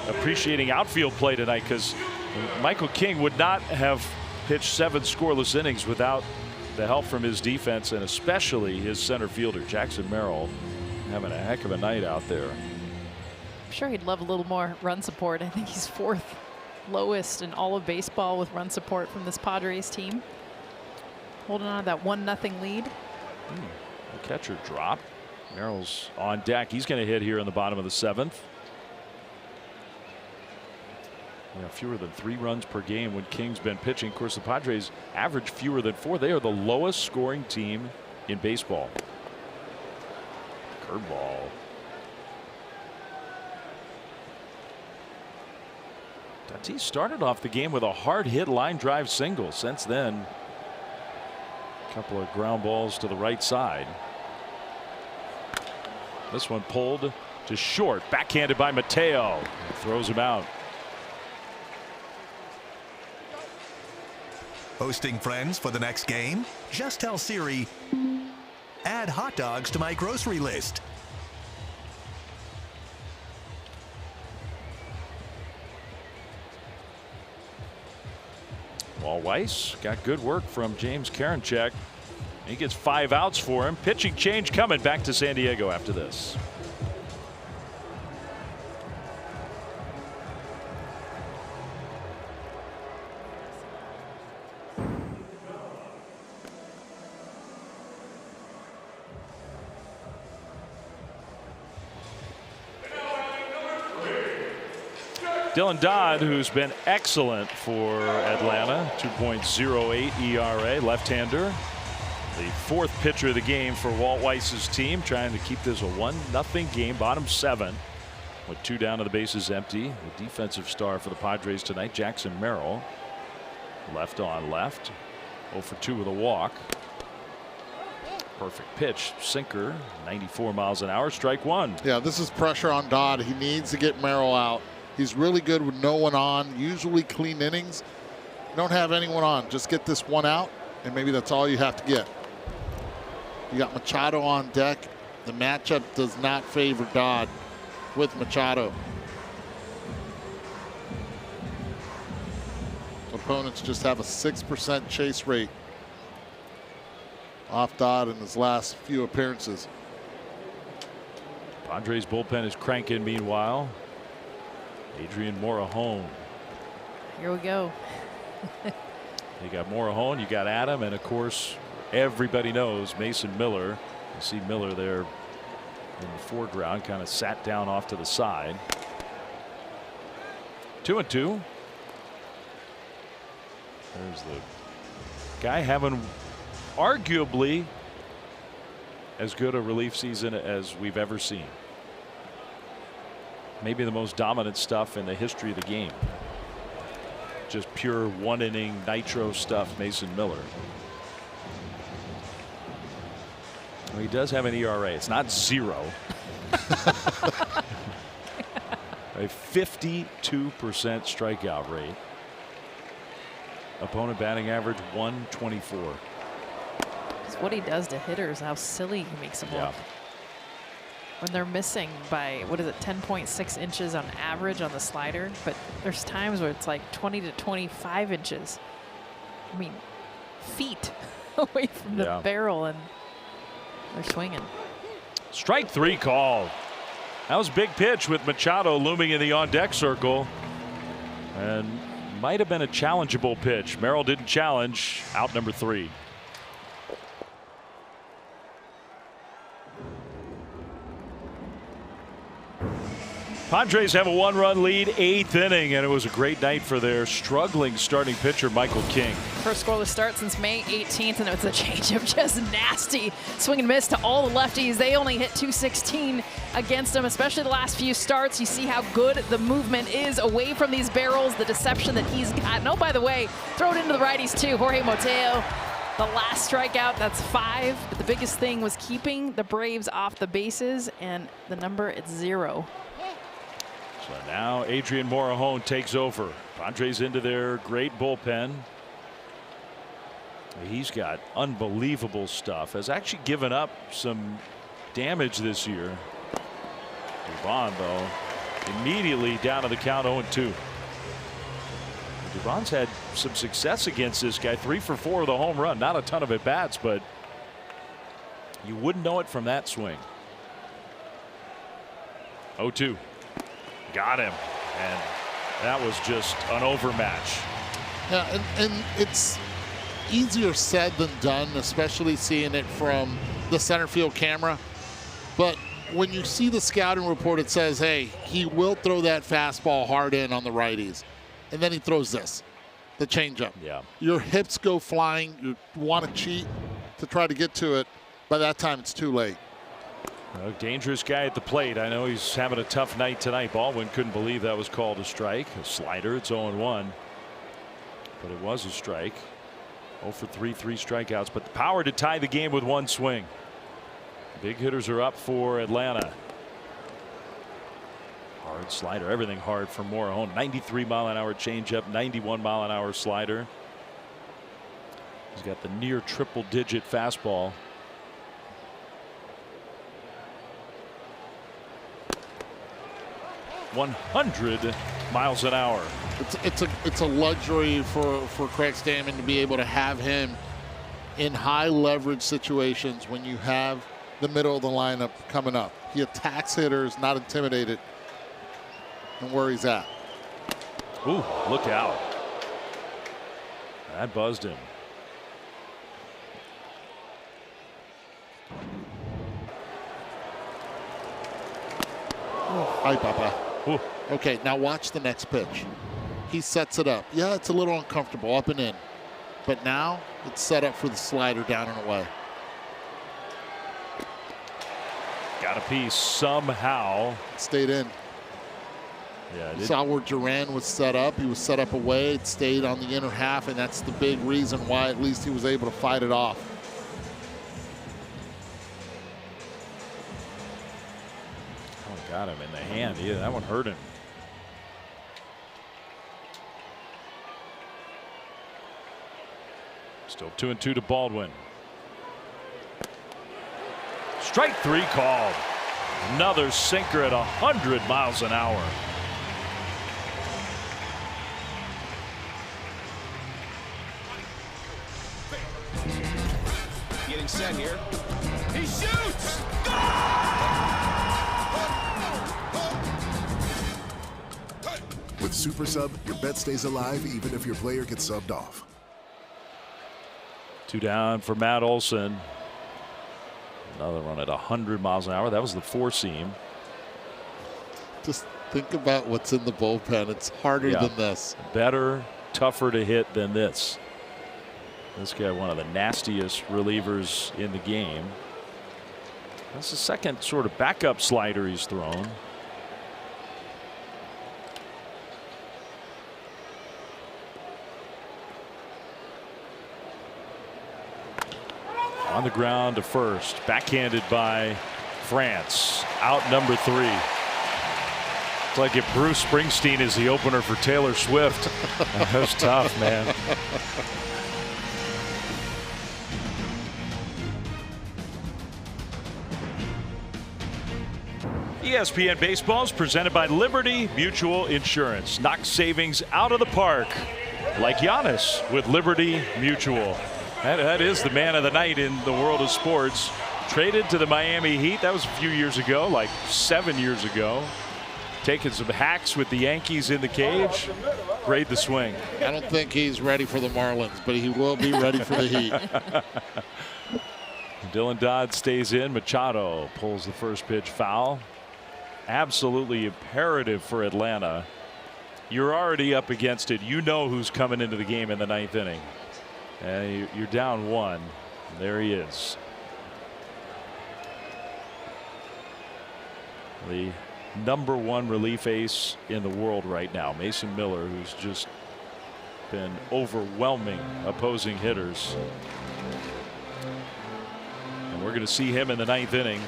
Appreciating outfield play tonight, because Michael King would not have pitched 7 scoreless innings without the help from his defense, and especially his center fielder Jackson Merrill having a heck of a night out there. I'm sure he'd love a little more run support. I think he's 4th lowest in all of baseball with run support from this Padres team. Holding on to that 1-0 lead. The catcher drop. Merrill's on deck. He's going to hit here in the bottom of the 7th. Yeah, fewer than 3 runs per game when King's been pitching. Of course, the Padres average fewer than 4. They are the lowest scoring team in baseball. Curveball. Tatis started off the game with a hard hit line drive single. Since then, a couple of ground balls to the right side. This one pulled to short, backhanded by Mateo. Throws him out. Hosting friends for the next game? Just tell Siri, add hot dogs to my grocery list. Wall Weiss got good work from James Karinchak He gets 5 outs for him. Pitching change coming back to San Diego after this. Dylan Dodd, who's been excellent for Atlanta, 2.08 ERA, left-hander. The 4th pitcher of the game for Walt Weiss's team, trying to keep this a 1-0 game, bottom 7, with 2 down to the bases empty. The defensive star for the Padres tonight, Jackson Merrill, left on left, 0 for 2 with a walk. Perfect pitch, sinker, 94 miles an hour, strike 1. Yeah, this is pressure on Dodd. He needs to get Merrill out. He's really good with no one on, usually clean innings. You don't have anyone on, just get this one out, and maybe that's all you have to get. You got Machado on deck. The matchup does not favor Dodd with Machado. Opponents just have a 6% chase rate off Dodd in his last few appearances. Padres bullpen is cranking meanwhile. Adrian Morejon. Here we go. You got Morejon, you got Adam, and of course everybody knows Mason Miller. You see Miller there in the foreground, kind of sat down off to the side. 2-2. There's the guy having arguably as good a relief season as we've ever seen. Maybe the most dominant stuff in the history of the game. Just pure 1-inning nitro stuff, Mason Miller. Well, he does have an ERA. It's not 0. A 52% strikeout rate. Opponent batting average 124. It's what he does to hitters, how silly he makes them look. When they're missing by, what is it, 10.6 inches on average on the slider, but there's times where it's like 20 to 25 inches. I mean, feet away from the barrel, and they're swinging. Strike 3 called. That was a big pitch with Machado looming in the on-deck circle, and might have been a challengeable pitch. Merrill didn't challenge. Out number 3. Padres have a 1-run lead, 8th inning, and it was a great night for their struggling starting pitcher, Michael King. First scoreless start since May 18th, and it was a changeup, just nasty. Swing and miss to all the lefties. They only hit .216 against him, especially the last few starts. You see how good the movement is away from these barrels, the deception that he's got. And oh, by the way, throw it into the righties too. Jorge Mateo, the last strikeout, that's 5. But the biggest thing was keeping the Braves off the bases, and the number, it's 0. So now Adrian Morejon takes over. Padres into their great bullpen. He's got unbelievable stuff. Has actually given up some damage this year. Dubon, though, immediately down to the count 0-2. Dubon's had some success against this guy. 3 for 4 with a home run. Not a ton of at-bats, but you wouldn't know it from that swing. 0-2. Got him, and that was just an overmatch. Yeah, and it's easier said than done, especially seeing it from the center field camera. But when you see the scouting report, it says, hey, he will throw that fastball hard in on the righties. And then he throws this, the changeup. Yeah. Your hips go flying. You want to cheat to try to get to it. By that time, it's too late. A dangerous guy at the plate. I know he's having a tough night tonight. Baldwin couldn't believe that was called a strike. A slider. It's 0-1. But it was a strike. 0 for 3, 3 strikeouts. But the power to tie the game with 1 swing. Big hitters are up for Atlanta. Hard slider. Everything hard for Morejon. 93-mile-an-hour changeup. 91-mile-an-hour slider. He's got the near triple-digit fastball. 100 miles an hour. It's a luxury for Craig Stammen to be able to have him in high leverage situations when you have the middle of the lineup coming up. He attacks hitters, not intimidated, and where he's at. Ooh, look out. That buzzed him. Hi, Papa. Ooh. Okay, now watch the next pitch. He sets it up. Yeah, it's a little uncomfortable, up and in. But now it's set up for the slider down and away. Got a piece somehow. Stayed in. Yeah, you saw where Duran was set up. He was set up away. It stayed on the inner half, and that's the big reason why at least he was able to fight it off. Oh, got him in the hand. Yeah, that one hurt him. Still 2-2 to Baldwin. Strike 3 called. Another sinker at 100 miles an hour. Getting set here. He shoots! With Super Sub, your bet stays alive even if your player gets subbed off. 2 down for Matt Olson. Another run at 100 miles an hour. That was the 4-seam. Just think about what's in the bullpen. It's harder than this. Better, tougher to hit than this. This guy, one of the nastiest relievers in the game. That's the second sort of backup slider he's thrown. On the ground to first, backhanded by France. Out number 3. It's like if Bruce Springsteen is the opener for Taylor Swift. That was tough, man. ESPN Baseball is presented by Liberty Mutual Insurance. Knock savings out of the park like Giannis with Liberty Mutual. That is the man of the night in the world of sports. Traded to the Miami Heat. That was a few years ago, like 7 years ago. Taking some hacks with the Yankees in the cage. Grade the swing. I don't think he's ready for the Marlins, but he will be ready for the Heat. Dylan Dodd stays in. Machado pulls the first pitch foul. Absolutely imperative for Atlanta. You're already up against it. You know who's coming into the game in the 9th inning. And you're down 1. There he is. The #1 relief ace in the world right now, Mason Miller, who's just been overwhelming opposing hitters. And we're going to see him in the 9th inning.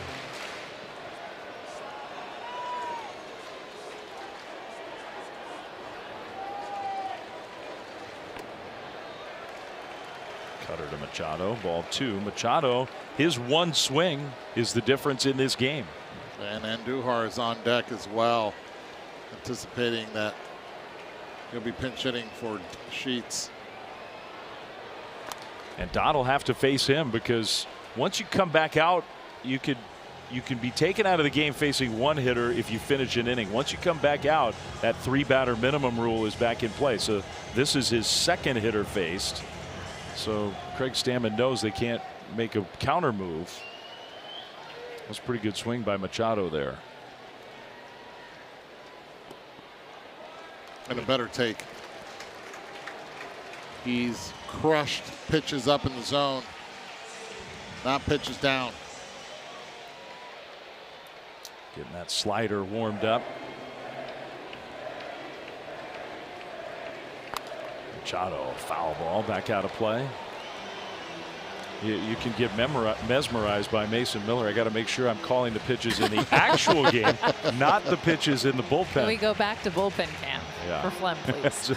Cutter to Machado, ball 2. Machado, his one swing is the difference in this game. And Andujar is on deck as well, anticipating that he'll be pinch hitting for Sheets. And Dodd will have to face him because once you come back out, you can be taken out of the game facing one hitter if you finish an inning. Once you come back out, that 3-batter minimum rule is back in play. So this is his second hitter faced. So Craig Stammen knows they can't make a counter move. That's a pretty good swing by Machado there. And a better take. He's crushed pitches up in the zone, not pitches down. Getting that slider warmed up. Machado, foul ball, back out of play. You can get mesmerized by Mason Miller. I got to make sure I'm calling the pitches in the actual game, not the pitches in the bullpen. Can we go back to bullpen cam for Flem, please?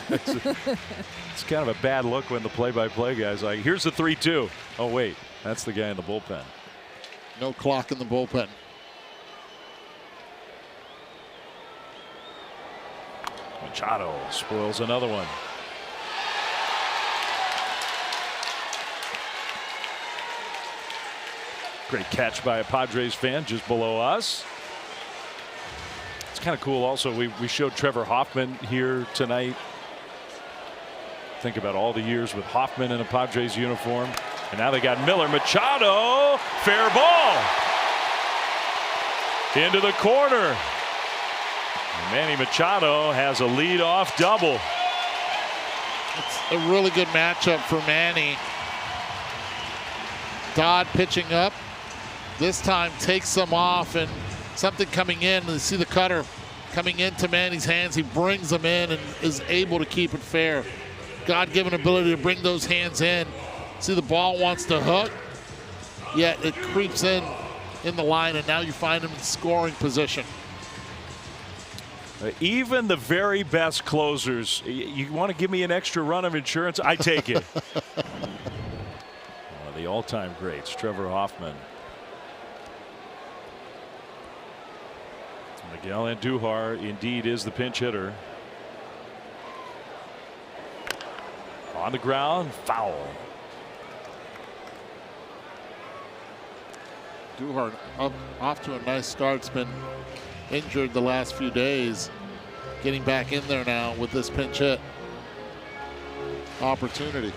It's kind of a bad look when the play-by-play guy's like, here's the 3-2. Oh, wait, that's the guy in the bullpen. No clock in the bullpen. Machado spoils another one. Great catch by a Padres fan just below us. It's kind of cool also. We showed Trevor Hoffman here tonight. Think about all the years with Hoffman in a Padres uniform. And now they got Miller. Machado. Fair ball. Into the corner. And Manny Machado has a leadoff double. It's a really good matchup for Manny. Dodd pitching up. This time takes some off and something coming in. You see the cutter coming into Manny's hands. He brings them in and is able to keep it fair. God-given ability to bring those hands in. See the ball wants to hook, yet it creeps in the line, and now you find him in scoring position. Even the very best closers, you want to give me an extra run of insurance? I take it. One of the all-time greats, Trevor Hoffman. Miguel Andujar indeed is the pinch hitter. On the ground, foul. Duhart off to a nice start. It's been injured the last few days. Getting back in there now with this pinch hit opportunity.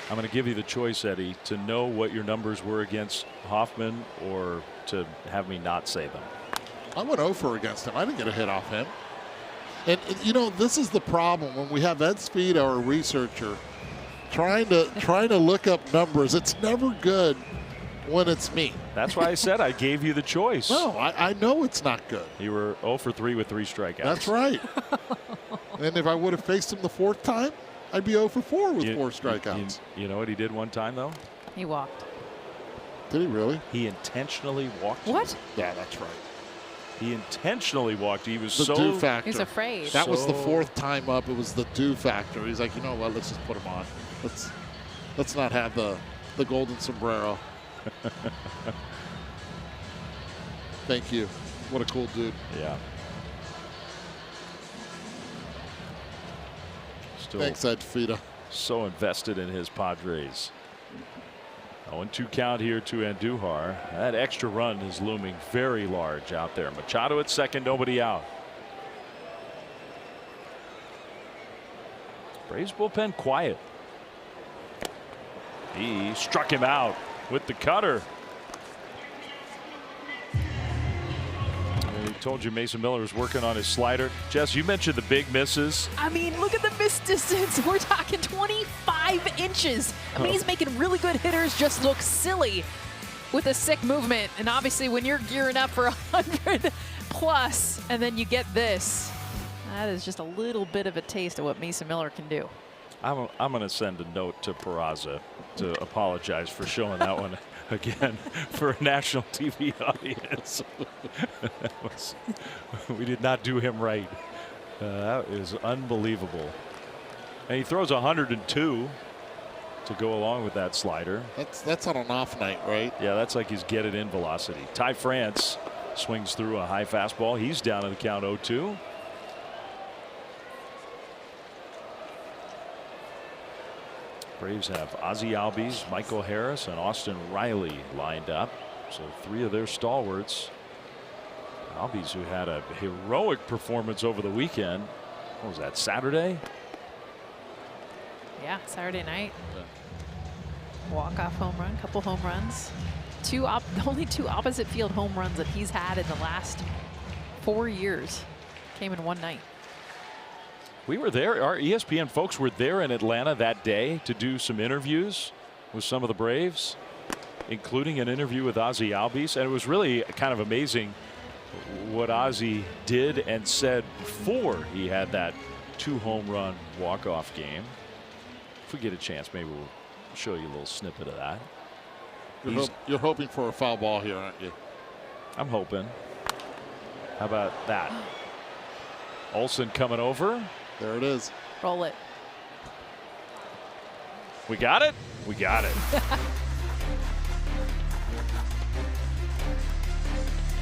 I'm going to give you the choice, Eddie, to know what your numbers were against Hoffman or to have me not say them. I went 0 against him. I didn't get a hit off him. And you know, this is the problem when we have Ed Speed, our researcher, trying to look up numbers. It's never good when it's me. That's why I said I gave you the choice. No, I know it's not good. You were 0 for 3 with 3 strikeouts. That's right. And if I would have faced him the 4th time, I'd be 0 for 4 with 4 strikeouts. You know what he did one time, though? He walked. Did he really? He intentionally walked. What? Yeah, that's right. He intentionally walked. He was the so do factor. He's afraid. That was the 4th time up. It was the do factor. He's like, you know what? Let's just put him on. Let's not have the golden sombrero. Thank you. What a cool dude. Yeah. Still thanks, Ed Fita. So invested in his Padres. 0-2 count here to Andujar. That extra run is looming very large out there. Machado at second, nobody out. Braves bullpen quiet. He struck him out with the cutter. I told you Mason Miller was working on his slider. Jess, you mentioned the big misses. I mean, look at the miss distance. We're talking 25 inches. I mean, he's making really good hitters just look silly with a sick movement. And obviously, when you're gearing up for 100 plus, and then you get this, that is just a little bit of a taste of what Mason Miller can do. I'm going to send a note to Peraza to apologize for showing that one again for a national TV audience. We did not do him right. That is unbelievable. And he throws 102 to go along with that slider. That's on an off night, right? Yeah, that's like his get it in velocity. Ty France swings through a high fastball. He's down in the count 0-2. Braves have Ozzie Albies, Michael Harris, and Austin Riley lined up. So 3 of their stalwarts. Albies, who had a heroic performance over the weekend. What was that, Saturday? Yeah, Saturday night. Walk-off home run, couple home runs. Only 2 opposite field home runs that he's had in the last 4 years came in one night. We were there. Our ESPN folks were there in Atlanta that day to do some interviews with some of the Braves, including an interview with Ozzie Albies. And it was really kind of amazing what Ozzie did and said before he had that 2 home run walk-off game. If we get a chance, maybe we'll show you a little snippet of that. You're hoping for a foul ball here, aren't you? I'm hoping. How about that? Olsen coming over. There it is. Roll it. We got it? We got it.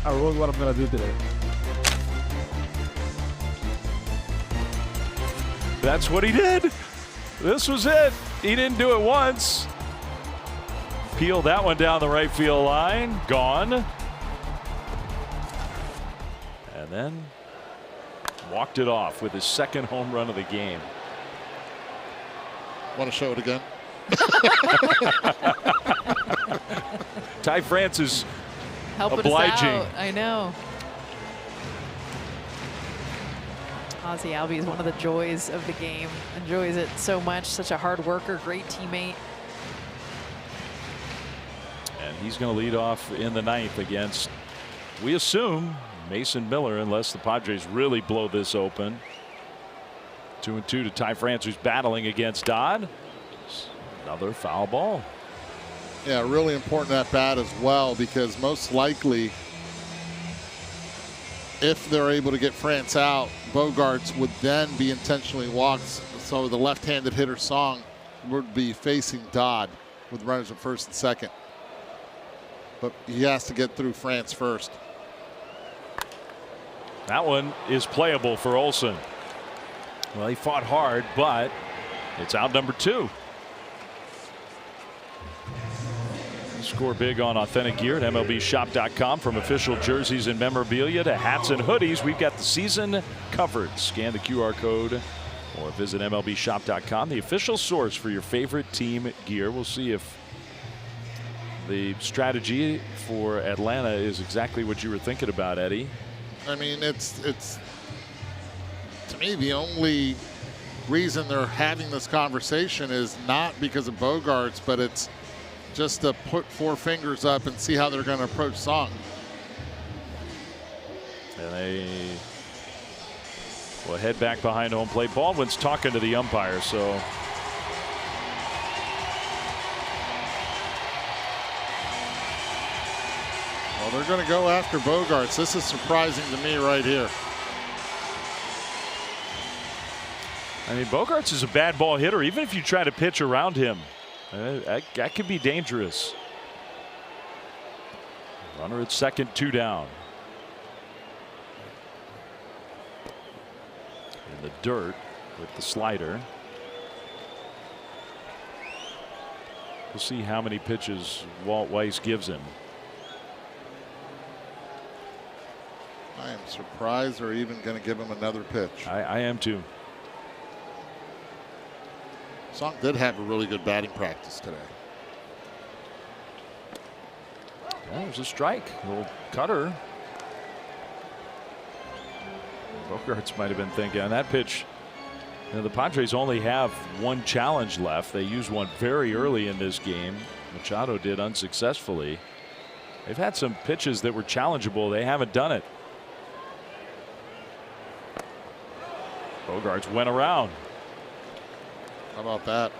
I wrote what I'm going to do today. That's what he did. This was it. He didn't do it once. Peeled that one down the right field line. Gone. And then walked it off with his second home run of the game. Want to show it again? Ty France is helping obliging. us out. I know. Ozzy Albies is one of the joys of the game. Enjoys it so much. Such a hard worker, great teammate. And he's going to lead off in the ninth against, we assume, Mason Miller, unless the Padres really blow this open. 2-2 to Ty France, who's battling against Dodd. Another foul ball. Yeah, really important at bat as well, because most likely, if they're able to get France out, Bogaerts would then be intentionally walked. So the left-handed hitter Song would be facing Dodd with runners at first and second. But he has to get through France first. That one is playable for Olsen. Well, he fought hard, but it's out number 2. Score big on authentic gear at MLBshop.com. From official jerseys and memorabilia to hats and hoodies, we've got the season covered. Scan the QR code or visit MLBshop.com, the official source for your favorite team gear. We'll see if the strategy for Atlanta is exactly what you were thinking about, Eddie. I mean, it's to me the only reason they're having this conversation is not because of Bogaerts, but it's just to put 4 fingers up and see how they're going to approach Song. And they will head back behind home plate. Baldwin's talking to the umpire, so well, they're going to go after Bogaerts. This is surprising to me right here. I mean, Bogaerts is a bad ball hitter, even if you try to pitch around him. That could be dangerous. Runner at second, 2 down. In the dirt with the slider. We'll see how many pitches Walt Weiss gives him. I am surprised they're even going to give him another pitch. I am too. Song did have a really good batting practice today. Yeah, there's a strike. A little cutter. Bogaerts might have been thinking on that pitch. You know, the Padres only have 1 challenge left. They used one very early in this game. Machado did unsuccessfully. They've had some pitches that were challengeable. They haven't done it. Bogaerts went around. How about that?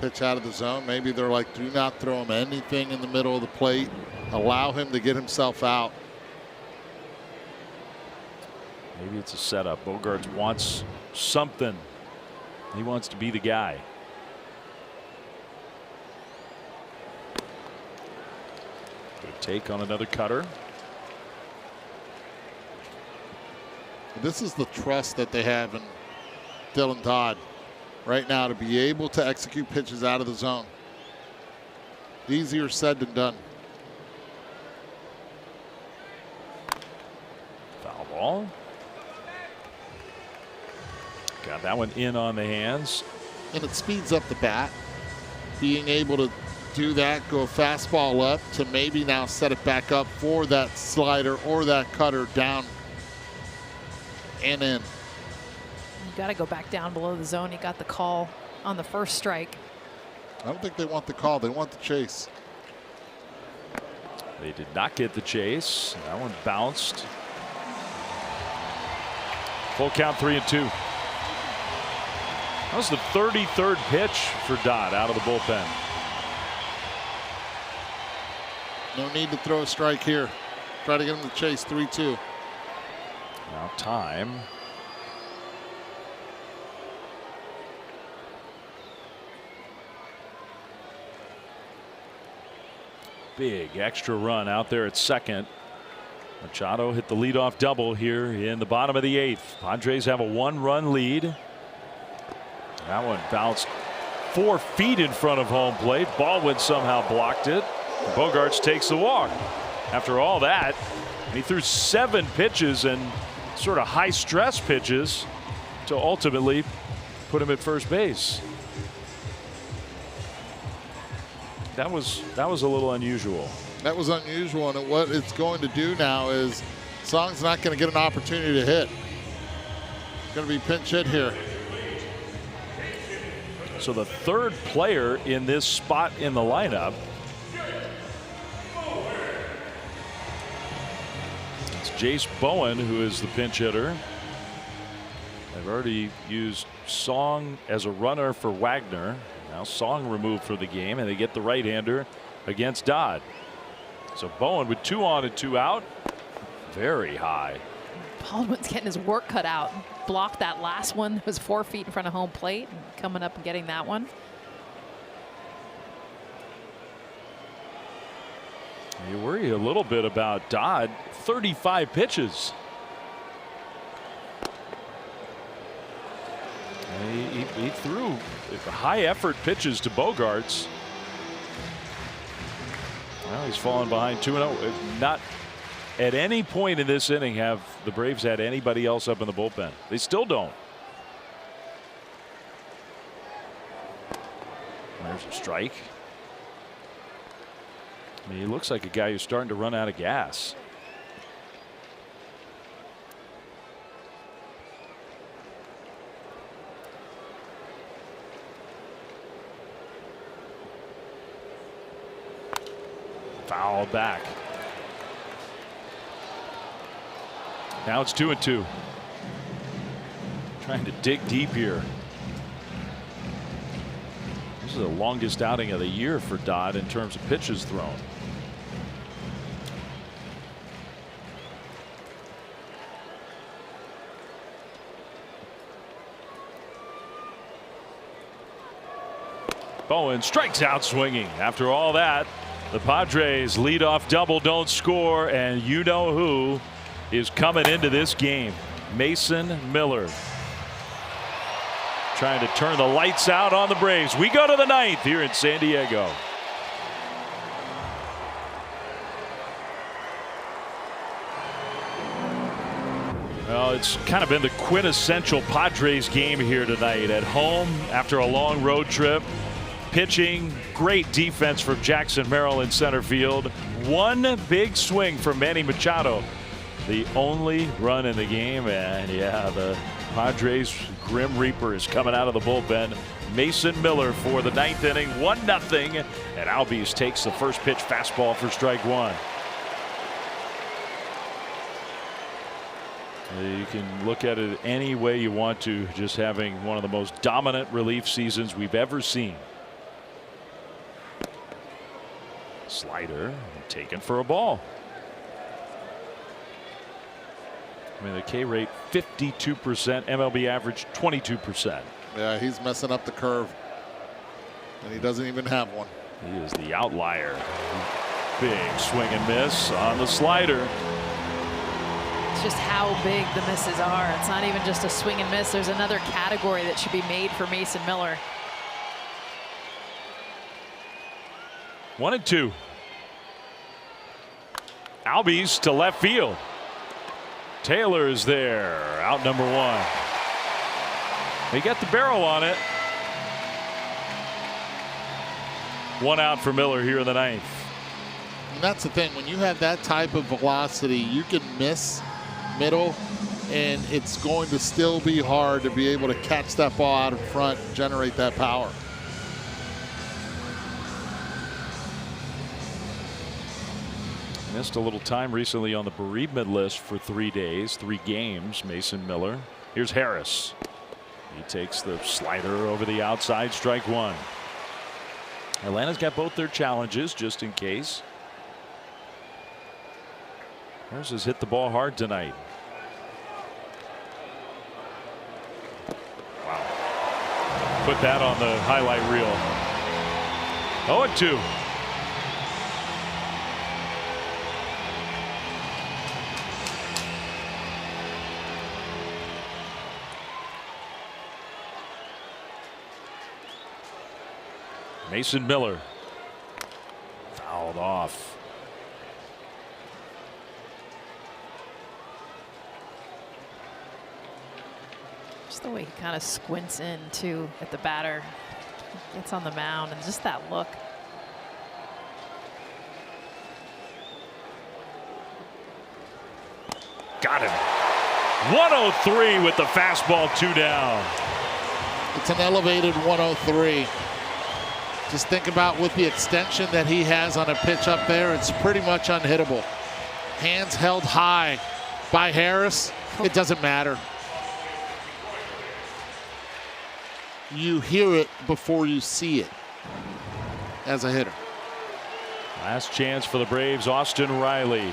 Pitch out of the zone. Maybe they're like, do not throw him anything in the middle of the plate. Allow him to get himself out. Maybe it's a setup. Bogaerts wants something. He wants to be the guy. Good take on another cutter. This is the trust that they have in Dylan Dodd right now to be able to execute pitches out of the zone. Easier said than done. Foul ball. Got that one in on the hands. And it speeds up the bat. Being able to do that, go fastball up to maybe now set it back up for that slider or that cutter down and in. You got to go back down below the zone. He got the call on the first strike. I don't think they want the call. They want the chase. They did not get the chase. That one bounced. Full count, 3-2. That was the 33rd pitch for Dodd out of the bullpen. No need to throw a strike here. Try to get him to chase 3-2. Now time. Big extra run out there at second. Machado hit the leadoff double here in the bottom of the 8th. Padres have a 1-run lead. That one bounced 4 feet in front of home plate. Baldwin somehow blocked it. Bogaerts takes the walk. After all that, he threw 7 pitches and sort of high stress pitches to ultimately put him at first base. That was a little unusual. That was unusual, and what it's going to do now is Song's not going to get an opportunity to hit. It's going to be pinch hit here. So the third player in this spot in the lineup. It's Jace Bowen, who is the pinch hitter. They've already used Song as a runner for Wagner. Now Song removed for the game, and they get the right-hander against Dodd. So Bowen with 2 on and 2 out. Very high. Baldwin's getting his work cut out. Blocked that last one. It was 4 feet in front of home plate. And coming up and getting that one. You worry a little bit about Dodd. 35 pitches. He threw high effort pitches to Bogaerts. Well, he's fallen behind 2-0. Not at any point in this inning have the Braves had anybody else up in the bullpen. They still don't. There's a strike. I mean, he looks like a guy who's starting to run out of gas. Foul back. Now it's 2-2. Trying to dig deep here. This is the longest outing of the year for Dodd in terms of pitches thrown. Bowen strikes out swinging. After all that, the Padres lead off double, don't score, and you know who is coming into this game. Mason Miller. Trying to turn the lights out on the Braves. We go to the 9th here in San Diego. Well, it's kind of been the quintessential Padres game here tonight. At home after a long road trip. Pitching, great defense from Jackson Merrill in center field. One big swing from Manny Machado. The only run in the game, and yeah, the Padres Grim Reaper is coming out of the bullpen. Mason Miller for the 9th inning, 1-0, and Albies takes the first pitch fastball for strike 1. You can look at it any way you want to, just having one of the most dominant relief seasons we've ever seen. Slider taken for a ball. I mean, the K rate 52%, MLB average 22%. Yeah, he's messing up the curve, and he doesn't even have one. He is the outlier. Big swing and miss on the slider. It's just how big the misses are. It's not even just a swing and miss. There's another category that should be made for Mason Miller. 1-2. Albies to left field. Taylor is there, out number 1. They got the barrel on it. 1 out for Miller here in the 9th. And that's the thing, when you have that type of velocity, you can miss middle, and it's going to still be hard to be able to catch that ball out in front and generate that power. Missed a little time recently on the bereavement list for 3 days, 3 games. Mason Miller. Here's Harris. He takes the slider over the outside, strike 1. Atlanta's got both their challenges just in case. Harris has hit the ball hard tonight. Wow. Put that on the highlight reel. 0-2. Mason Miller fouled off. Just the way he kind of squints in too at the batter. Gets on the mound and just that look. Got him. 103 with the fastball, 2 down. It's an elevated 103. Just think about with the extension that he has on a pitch up there, it's pretty much unhittable. Hands held high by Harris, it doesn't matter. You hear it before you see it as a hitter. Last chance for the Braves, Austin Riley.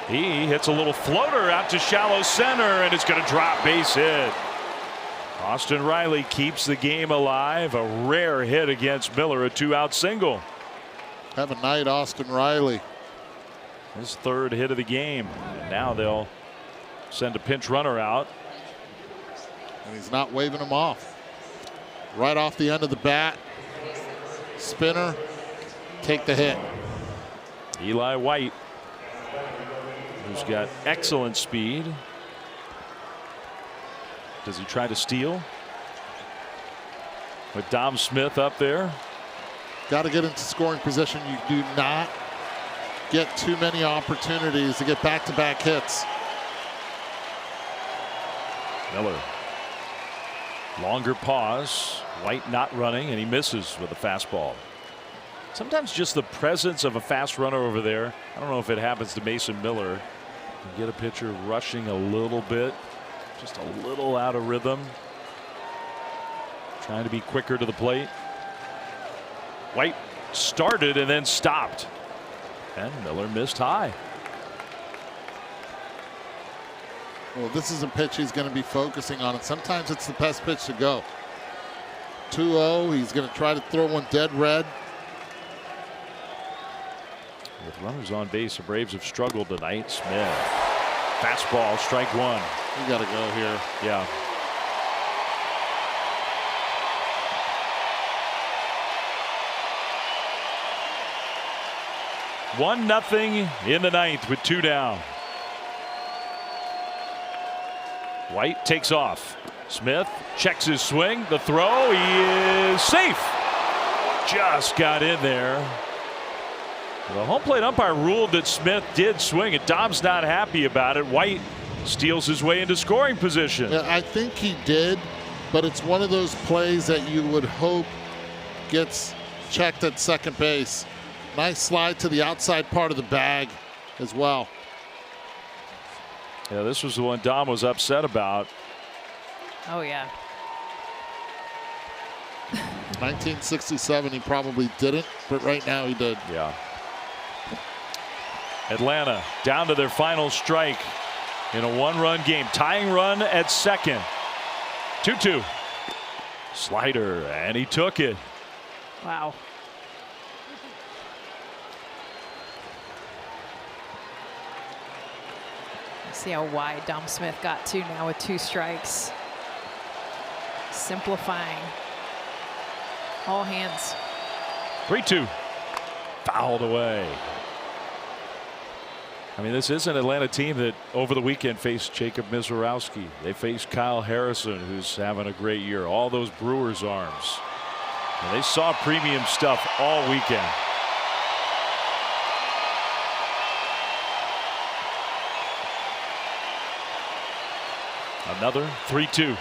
He hits a little floater out to shallow center, and it's going to drop, base hit. Austin Riley keeps the game alive. A rare hit against Miller, a 2-out single. Have a night, Austin Riley. His 3rd hit of the game. And now they'll send a pinch runner out. And he's not waving him off. Right off the end of the bat. Spinner, take the hit. Eli White, who's got excellent speed. Does he try to steal? With Dom Smith up there. Got to get into scoring position. You do not get too many opportunities to get back-to-back hits. Miller. Longer pause. White not running, and he misses with a fastball. Sometimes just the presence of a fast runner over there. I don't know if it happens to Mason Miller. You get a pitcher rushing a little bit. Just a little out of rhythm. Trying to be quicker to the plate. White started and then stopped. And Miller missed high. Well, this is a pitch he's going to be focusing on, and sometimes it's the best pitch to go. 2-0. He's going to try to throw one dead red. With runners on base, the Braves have struggled tonight. Smith. Fastball, strike 1. You got to go here. Yeah. One nothing in the 9th with 2 down. White takes off. Smith checks his swing. The throw. He is safe. Just got in there. The home plate umpire ruled that Smith did swing it. Dom's not happy about it. White steals his way into scoring position. Yeah, I think he did, but it's one of those plays that you would hope gets checked at second base. Nice slide to the outside part of the bag as well. Yeah, this was the one Dom was upset about. Oh, yeah. 1967, he probably didn't, but right now he did. Yeah. Atlanta down to their final strike in a 1-run game. Tying run at second. 2-2. Slider, and he took it. Wow. See how wide Dom Smith got to now with 2 strikes. Simplifying. All hands. 3-2. Fouled away. I mean, this is an Atlanta team that over the weekend faced Jacob Mizorowski. They faced Kyle Harrison, who's having a great year. All those Brewers arms. And they saw premium stuff all weekend. Another 3-2.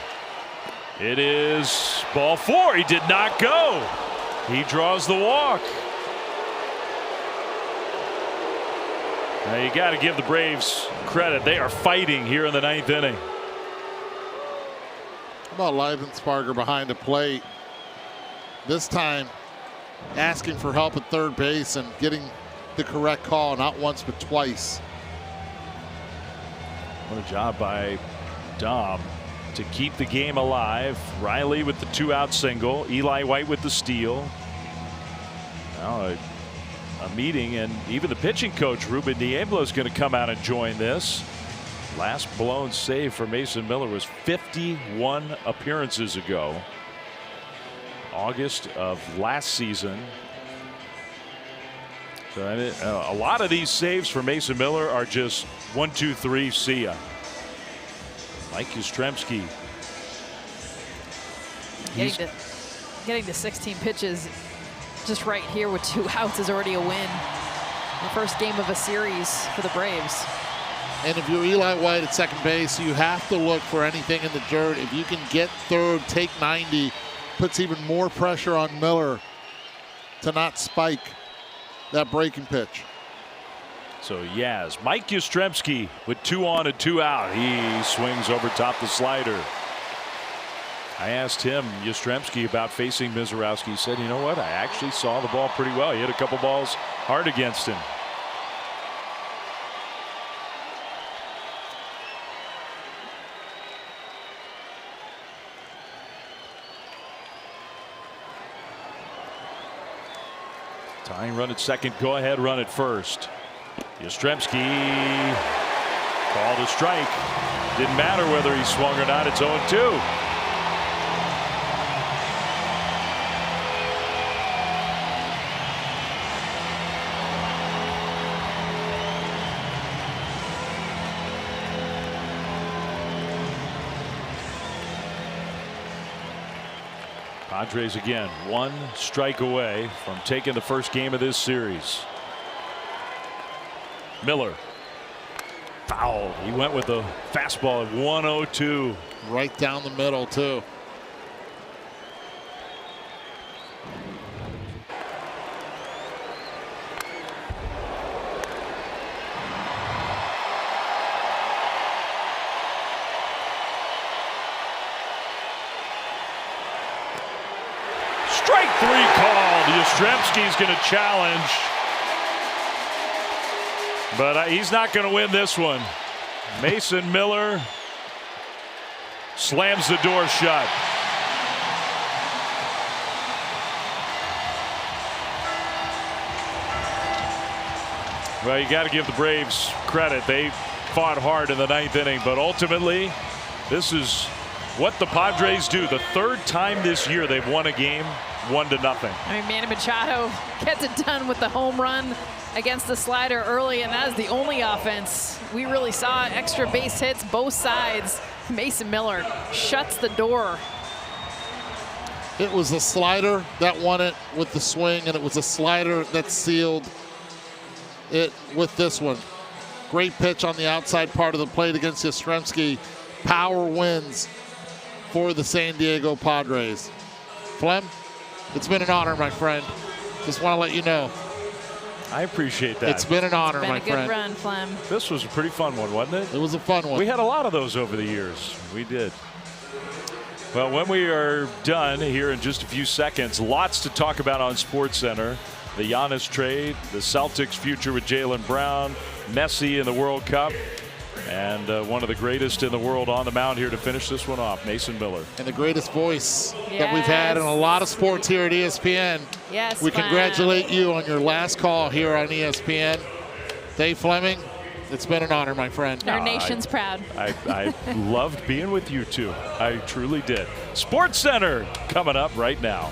It is ball 4. He did not go. He draws the walk. Now you got to give the Braves credit. They are fighting here in the 9th inning. How about Leibensparger behind the plate? This time asking for help at third base and getting the correct call, not once but twice. What a job by Dom to keep the game alive. Riley with the 2-out single. Eli White with the steal. Now a meeting, and even the pitching coach Ruben Niebla is going to come out and join this. Last blown save for Mason Miller was 51 appearances ago. August of last season. So a lot of these saves for Mason Miller are just 1, 2, 3, see ya. Mike Yastrzemski. Getting to 16 pitches just right here with 2 outs is already a win. The first game of a series for the Braves. And if you're Eli White at second base, you have to look for anything in the dirt. If you can get third, take 90, puts even more pressure on Miller to not spike that breaking pitch. So Yaz, Mike Yastrzemski with 2 on and 2 out. He swings over top the slider. I asked him, Yastrzemski, about facing Mizorowski. He said, you know what? I actually saw the ball pretty well. He hit a couple balls hard against him. Tying run at second, go ahead run at first. Yastrzemski called a strike. Didn't matter whether he swung or not. It's 0-2. Padres again 1 strike away from taking the first game of this series. Miller foul. He went with the fastball at 102. Right down the middle too. Strike 3 called. Yastrzemski's going to challenge. But he's not going to win this one. Mason Miller slams the door shut. Well, you got to give the Braves credit. They fought hard in the 9th inning, but ultimately this is what the Padres do. The 3rd time this year they've won a game 1-0. I mean, Manny Machado gets it done with the home run against the slider early, and that is the only offense we really saw. Extra base hits both sides. Mason Miller shuts the door. It was a slider that won it with the swing, and it was a slider that sealed it with this one. Great pitch on the outside part of the plate against Yastrzemski. Power wins for the San Diego Padres. Flem, it's been an honor, my friend. Just want to let you know. I appreciate that. It's been an honor, my friend. It's been a good run, Flem. This was a pretty fun one, wasn't it? It was a fun one. We had a lot of those over the years. We did. Well, when we are done here in just a few seconds, lots to talk about on SportsCenter. The Giannis trade, the Celtics' future with Jaylen Brown, Messi in the World Cup, and one of the greatest in the world on the mound here to finish this one off, Mason Miller. And the greatest voice that we've had in a lot of sports here at ESPN. Yes, we congratulate you on your last call here on ESPN. Dave Fleming, it's been an honor, my friend. Our nation's proud. I loved being with you two. I truly did. SportsCenter coming up right now.